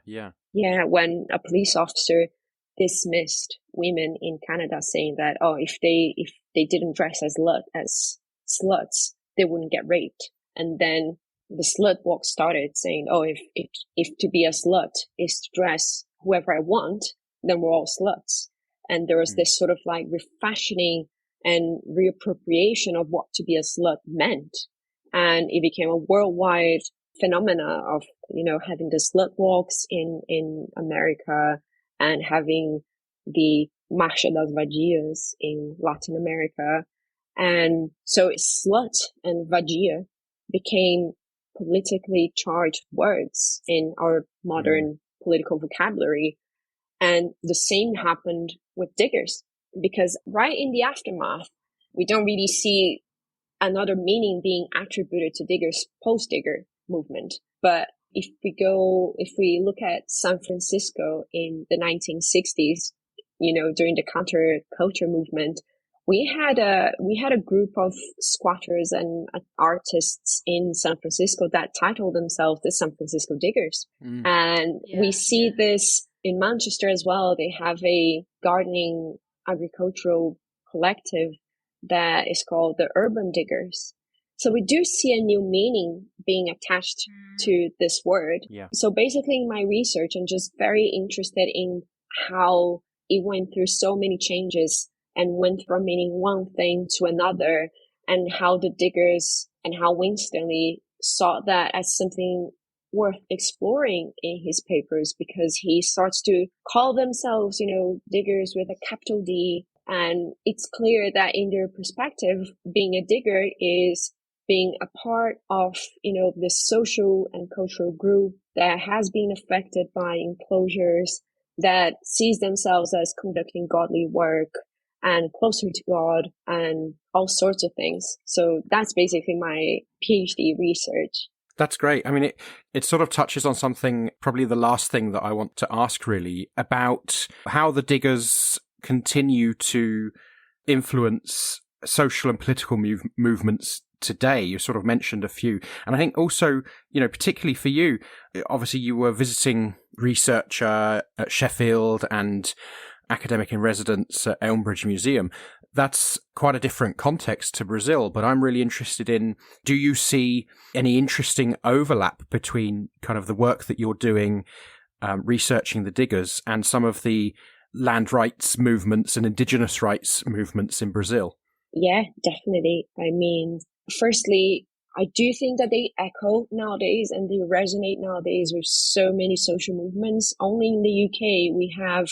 Yeah, when a police officer dismissed women in Canada, saying that, if they didn't dress as sluts, they wouldn't get raped. And then the slut walk started saying, if to be a slut is to dress whoever I want, then we're all sluts. And there was this sort of like refashioning and reappropriation of what to be a slut meant. And it became a worldwide phenomena of, having the slut walks in America and having the Marcha das Vadias in Latin America. And so slut and vadia became politically charged words in our modern political vocabulary. And the same happened with diggers, because right in the aftermath, we don't really see another meaning being attributed to diggers post-digger movement. But if we look at San Francisco in the 1960s, during the counterculture movement, we had a group of squatters and artists in San Francisco that titled themselves the San Francisco Diggers. And we see this in Manchester as well. They have a gardening agricultural collective that is called the Urban Diggers. So we do see a new meaning being attached to this word. Yeah. So basically in my research, I'm just very interested in how it went through so many changes and went from meaning one thing to another, and how the diggers and how Winstanley saw that as something worth exploring in his papers, because he starts to call themselves, diggers with a capital D. And it's clear that in their perspective, being a digger is being a part of, this social and cultural group that has been affected by enclosures, that sees themselves as conducting godly work and closer to God and all sorts of things. So that's basically my PhD research. That's great. I mean, it sort of touches on something, probably the last thing that I want to ask really, about how the diggers continue to influence social and political movements today. You sort of mentioned a few. And I think also, particularly for you, obviously you were visiting researcher at Sheffield and academic in residence at Elmbridge Museum. That's quite a different context to Brazil, but I'm really interested in, do you see any interesting overlap between kind of the work that you're doing, researching the diggers, and some of the land rights movements and indigenous rights movements in Brazil? Yeah, definitely. I mean, firstly, I do think that they echo nowadays and they resonate nowadays with so many social movements. Only in the UK, we have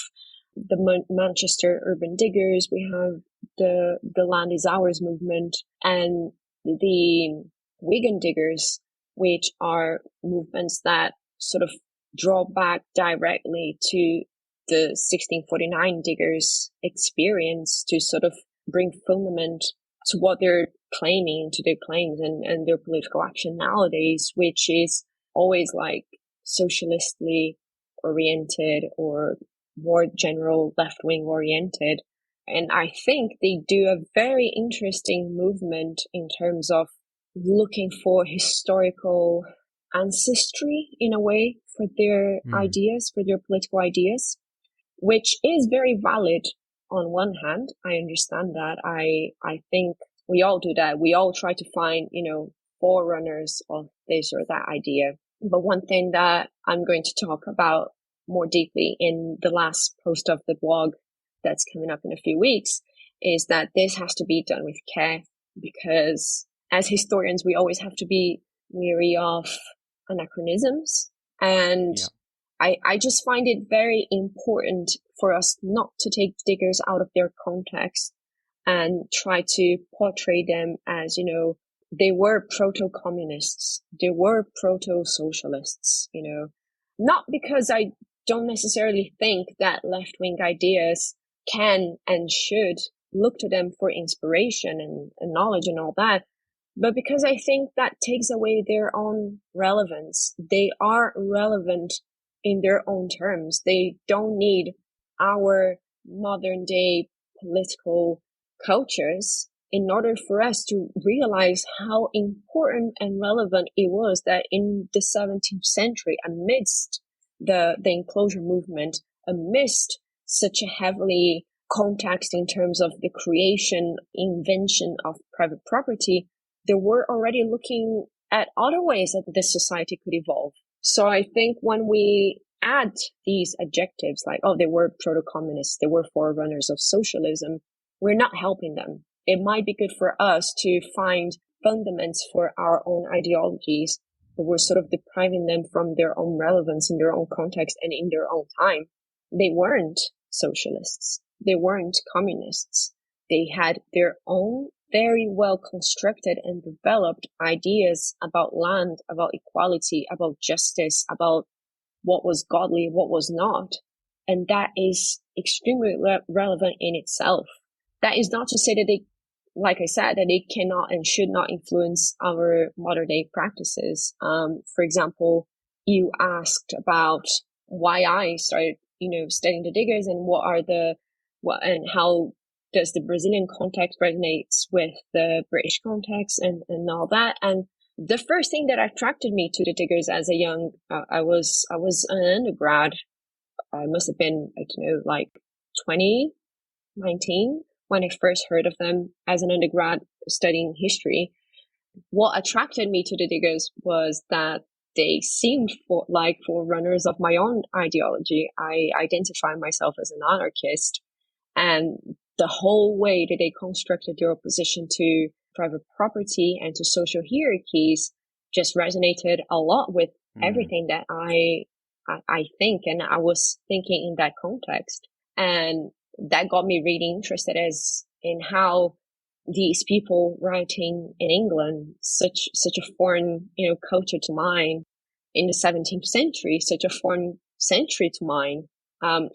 the Manchester Urban Diggers, we have the Land is Ours movement, and the Wigan Diggers, which are movements that sort of draw back directly to the 1649 diggers' experience to sort of bring fundament to what they're claiming, to their claims and their political action nowadays, which is always like socialistly oriented or more general left-wing oriented. And I think they do a very interesting movement in terms of looking for historical ancestry in a way for their ideas, for their political ideas, which is very valid on one hand. I understand that. I think we all do that. We all try to find, forerunners of this or that idea. But one thing that I'm going to talk about more deeply in the last post of the blog that's coming up in a few weeks is that this has to be done with care, because as historians, we always have to be wary of anachronisms. And I just find it very important for us not to take diggers out of their context and try to portray them as, they were proto-communists, they were proto-socialists, not because I don't necessarily think that left-wing ideas can and should look to them for inspiration and knowledge and all that, but because I think that takes away their own relevance. They are relevant in their own terms. They don't need our modern day political cultures in order for us to realize how important and relevant it was that in the 17th century, amidst the enclosure movement, amidst such a heavily context in terms of the creation, invention of private property, they were already looking at other ways that this society could evolve. So I think when we add these adjectives like, they were proto-communists, they were forerunners of socialism, we're not helping them. It might be good for us to find fundaments for our own ideologies, but we're sort of depriving them from their own relevance in their own context and in their own time. They weren't socialists. They weren't communists. They had their own very well constructed and developed ideas about land, about equality, about justice, about what was godly, what was not. And that is extremely relevant in itself. That is not to say that they, like I said, that they cannot and should not influence our modern day practices. For example, you asked about why I started, studying the diggers and and how does the Brazilian context resonates with the British context and all that. And the first thing that attracted me to the diggers as a young, I was an undergrad. I must have been, 2019 when I first heard of them as an undergrad studying history. What attracted me to the diggers was that they seemed like forerunners of my own ideology. I identify myself as an anarchist, and the whole way that they constructed their opposition to private property and to social hierarchies just resonated a lot with everything that I think, and I was thinking in that context. And that got me really interested in how these people writing in England, such a foreign, culture to mine in the 17th century, such a foreign century to mine,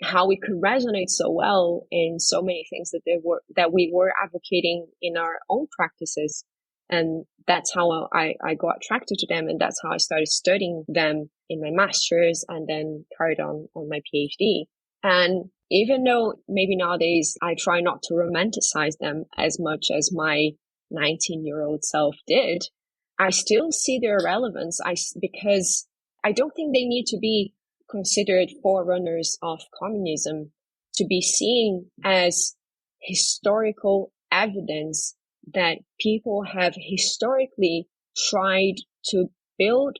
how we could resonate so well in so many things that we were advocating in our own practices. And that's how I got attracted to them. And that's how I started studying them in my master's and then carried on my PhD. And even though maybe nowadays I try not to romanticize them as much as my 19-year-old self did, I still see their relevance because I don't think they need to be considered forerunners of communism to be seen as historical evidence that people have historically tried to build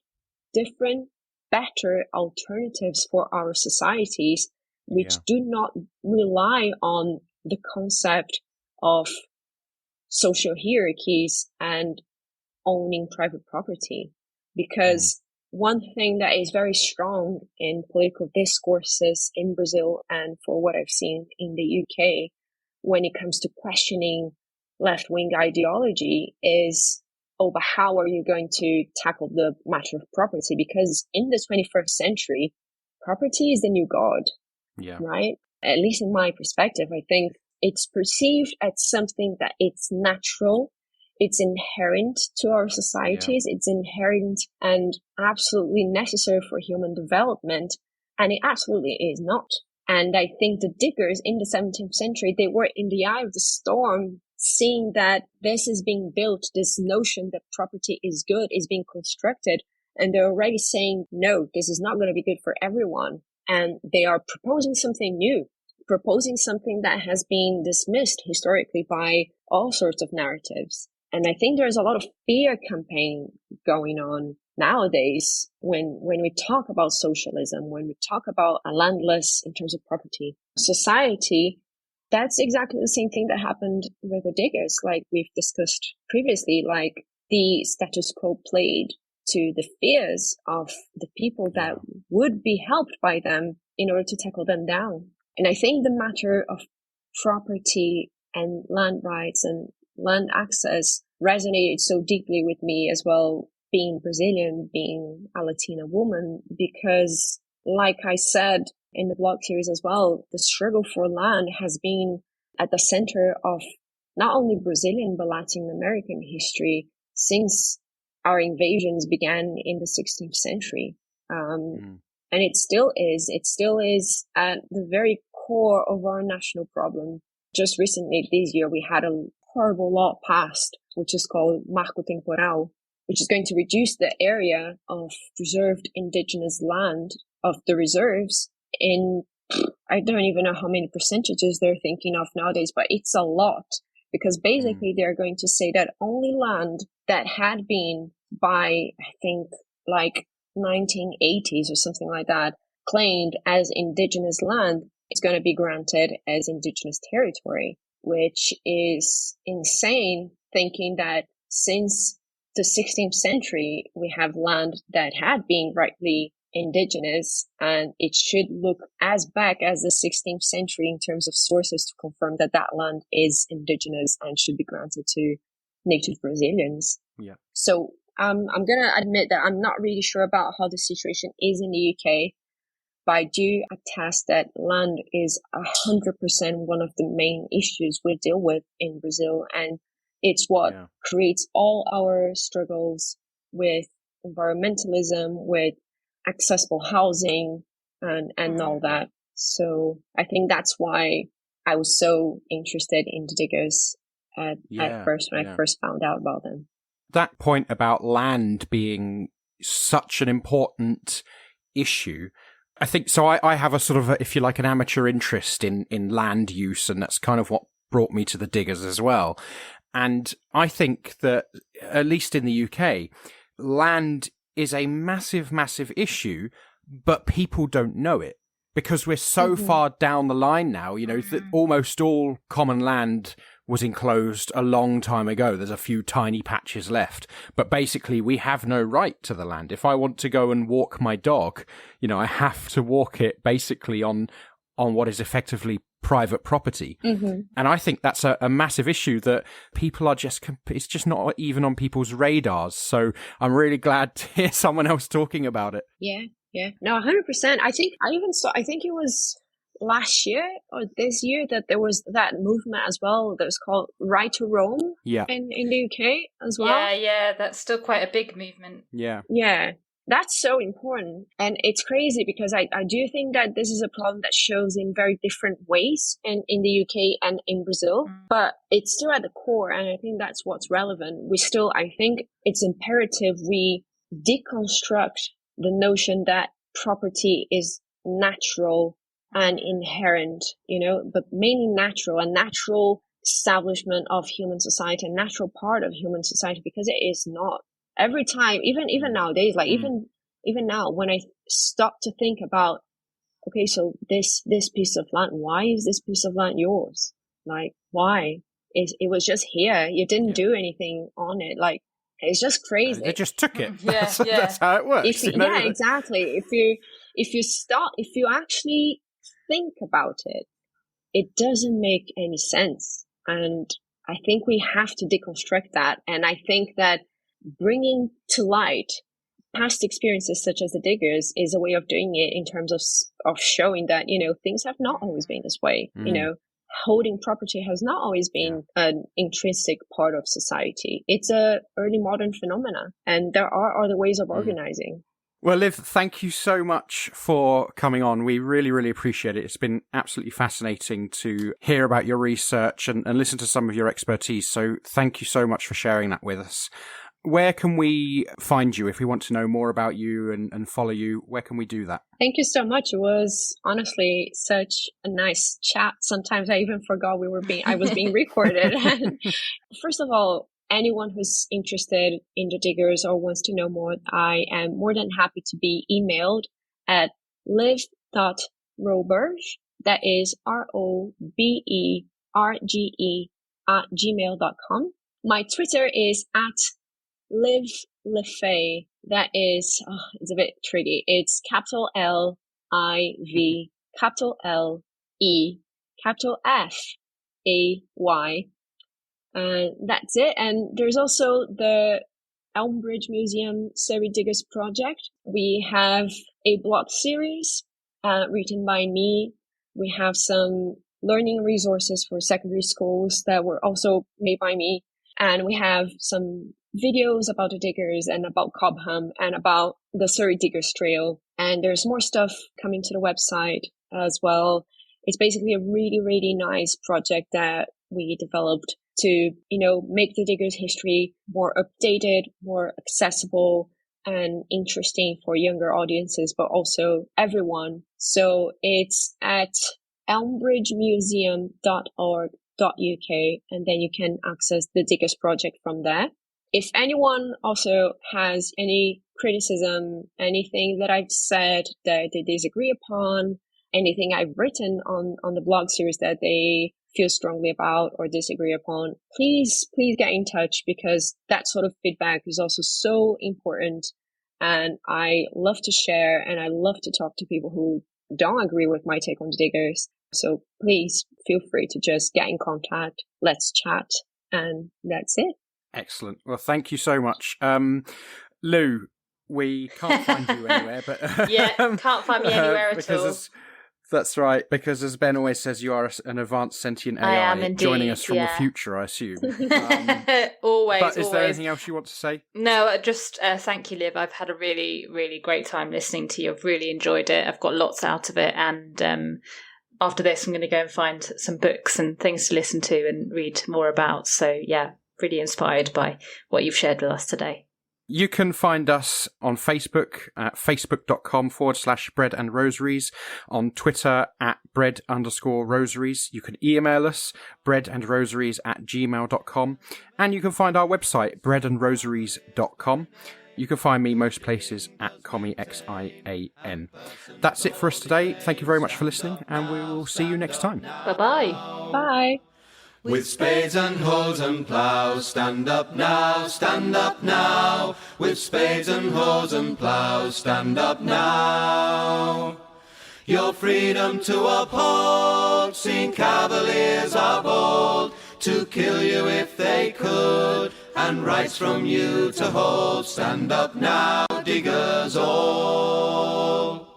different, better alternatives for our societies, which do not rely on the concept of social hierarchies and owning private property. Because one thing that is very strong in political discourses in Brazil, and for what I've seen in the UK, when it comes to questioning left-wing ideology is, but how are you going to tackle the matter of property? Because in the 21st century, property is the new god, right? At least in my perspective, I think it's perceived as something that it's natural, it's inherent to our societies. It's inherent and absolutely necessary for human development. And it absolutely is not. And I think the diggers in the 17th century, they were in the eye of the storm, seeing that this is being built, this notion that property is good is being constructed. And they're already saying, no, this is not going to be good for everyone. And they are proposing something new, proposing something that has been dismissed historically by all sorts of narratives. And I think there's a lot of fear campaign going on nowadays when we talk about socialism, when we talk about a landless in terms of property society. That's exactly the same thing that happened with the diggers, like we've discussed previously. Like the status quo played to the fears of the people that would be helped by them in order to tackle them down. And I think the matter of property and land rights and land access resonated so deeply with me as well, being Brazilian, being a Latina woman, because like I said in the blog series as well, the struggle for land has been at the center of not only Brazilian but Latin American history since our invasions began in the 16th century. And it still is at the very core of our national problem. Just recently this year, we had a horrible law passed, which is called Marco Temporal, which is going to reduce the area of preserved indigenous land of the reserves in, I don't even know how many percentages they're thinking of nowadays, but it's a lot, because basically they're going to say that only land that had been by, I think, like 1980s or something like that, claimed as indigenous land, is going to be granted as indigenous territory, which is insane, thinking that since the 16th century, we have land that had been rightly indigenous, and it should look as back as the 16th century in terms of sources to confirm that that land is indigenous and should be granted to native Brazilians. Yeah. So I'm going to admit that I'm not really sure about how the situation is in the UK, but I do attest that land is 100% one of the main issues we deal with in Brazil. And it's what creates all our struggles with environmentalism, with accessible housing and all that. So I think that's why I was so interested in the diggers at first when I first found out about them. That point about land being such an important issue, I think so. I have a sort of, if you like, an amateur interest in land use, and that's kind of what brought me to the diggers as well. And I think that, at least in the UK, land is a massive, massive issue, but people don't know it because we're so far down the line now, you know, that almost all common land was enclosed a long time ago. There's a few tiny patches left, but basically we have no right to the land. If I want to go and walk my dog, you know, I have to walk it basically on what is effectively private property. And I think that's a massive issue that people are it's just not even on people's radars. So I'm really glad to hear someone else talking about it. Yeah. No, 100%. I think it was last year or this year that there was that movement as well that was called Right to Roam in the UK as well. Yeah, that's still quite a big movement. Yeah. That's so important. And it's crazy because I do think that this is a problem that shows in very different ways in the UK and in Brazil, but it's still at the core. And I think that's what's relevant. I think it's imperative we deconstruct the notion that property is natural and inherent, you know, but mainly natural, a natural establishment of human society, a natural part of human society, because it is not. Every time, even nowadays, like even now, when I stop to think about, okay, so this piece of land, why is this piece of land yours? Like, why? It was just here. You didn't do anything on it. Like, it's just crazy. They just took it. That's how it works. Yeah, exactly. If you actually think about it, it doesn't make any sense. And I think we have to deconstruct that. And I think that bringing to light past experiences such as the diggers is a way of doing it in terms of showing that, you know, things have not always been this way. You know, holding property has not always been an intrinsic part of society. It's a early modern phenomena, and there are other ways of organizing. Well, Liv, thank you so much for coming on. We really, really appreciate it. It's been absolutely fascinating to hear about your research and listen to some of your expertise. So thank you so much for sharing that with us. Where can we find you if we want to know more about you and follow you? Where can we do that? Thank you so much. It was honestly such a nice chat. Sometimes I even forgot I was being recorded. First of all, anyone who's interested in the Diggers or wants to know more, I am more than happy to be emailed at liv.roberge, that is ROBERGE @gmail.com. My Twitter is at Liv Lefay. That is, it's a bit tricky. It's capital L I V capital L E capital F A Y. That's it. And there's also the Elmbridge Museum Surrey Diggers project. We have a blog series written by me. We have some learning resources for secondary schools that were also made by me. And we have some videos about the Diggers and about Cobham and about the Surrey Diggers Trail. And there's more stuff coming to the website as well. It's basically a really, really nice project that we developed to, make the Diggers history more updated, more accessible and interesting for younger audiences, but also everyone. So it's at elmbridgemuseum.org.uk, and then you can access the Diggers project from there. If anyone also has any criticism, anything that I've said that they disagree upon, anything I've written on the blog series that they feel strongly about or disagree upon, please get in touch, because that sort of feedback is also so important. And I love to share, and I love to talk to people who don't agree with my take on the Diggers. So please feel free to just get in contact. Let's chat. And that's it. Excellent. Well, thank you so much. Lou, we can't find you anywhere, but can't find me anywhere at all. That's right, because as Ben always says, you are an advanced sentient AI, I am indeed, joining us from the future, I assume. Always. But is there anything else you want to say? No, just thank you, Liv. I've had a really, really great time listening to you. I've really enjoyed it. I've got lots out of it, and after this, I'm going to go and find some books and things to listen to and read more about. So, really inspired by what you've shared with us today. You can find us on Facebook at facebook.com/bread and rosaries, on Twitter at bread_rosaries. You can email us breadandrosaries@gmail.com, and you can find our website breadandrosaries.com. You can find me most places at CommieXIAN. That's it for us today. Thank you very much for listening, and we will see you next time. Bye-bye. Bye. With spades and hoes and ploughs, stand up now, stand up now. With spades and hoes and ploughs, stand up now. Your freedom to uphold, seen cavaliers of old, to kill you if they could, and rights from you to hold. Stand up now, diggers all.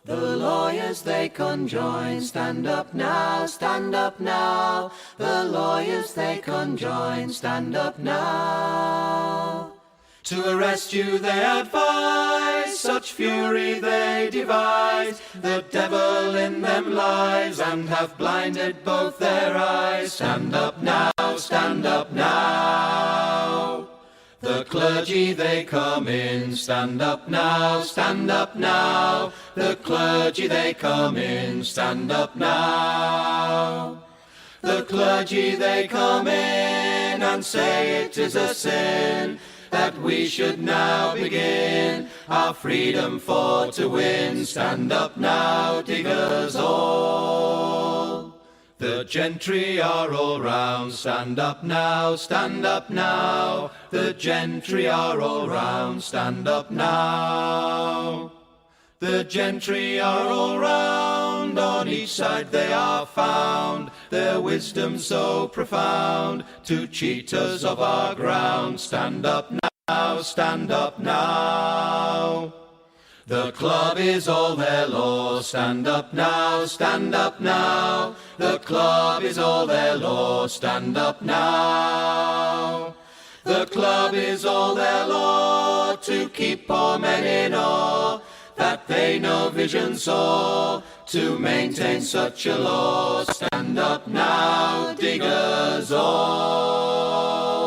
The lawyers they conjoin, stand up now, stand up now. The lawyers they conjoin, stand up now. To arrest you they advise, such fury they devise. The devil in them lies, and have blinded both their eyes. Stand up now, stand up now. The clergy they come in, stand up now, stand up now. The clergy they come in, stand up now. The clergy they come in and say it is a sin that we should now begin our freedom for to win. Stand up now, diggers all. The gentry are all round, stand up now, stand up now. The gentry are all round, stand up now. The gentry are all round, on each side they are found, their wisdom so profound, to cheat us of our ground. Stand up now, stand up now. The club is all their law. Stand up now, stand up now. The club is all their law. Stand up now. The club is all their law, to keep poor men in awe, that they no vision saw, to maintain such a law. Stand up now, diggers all.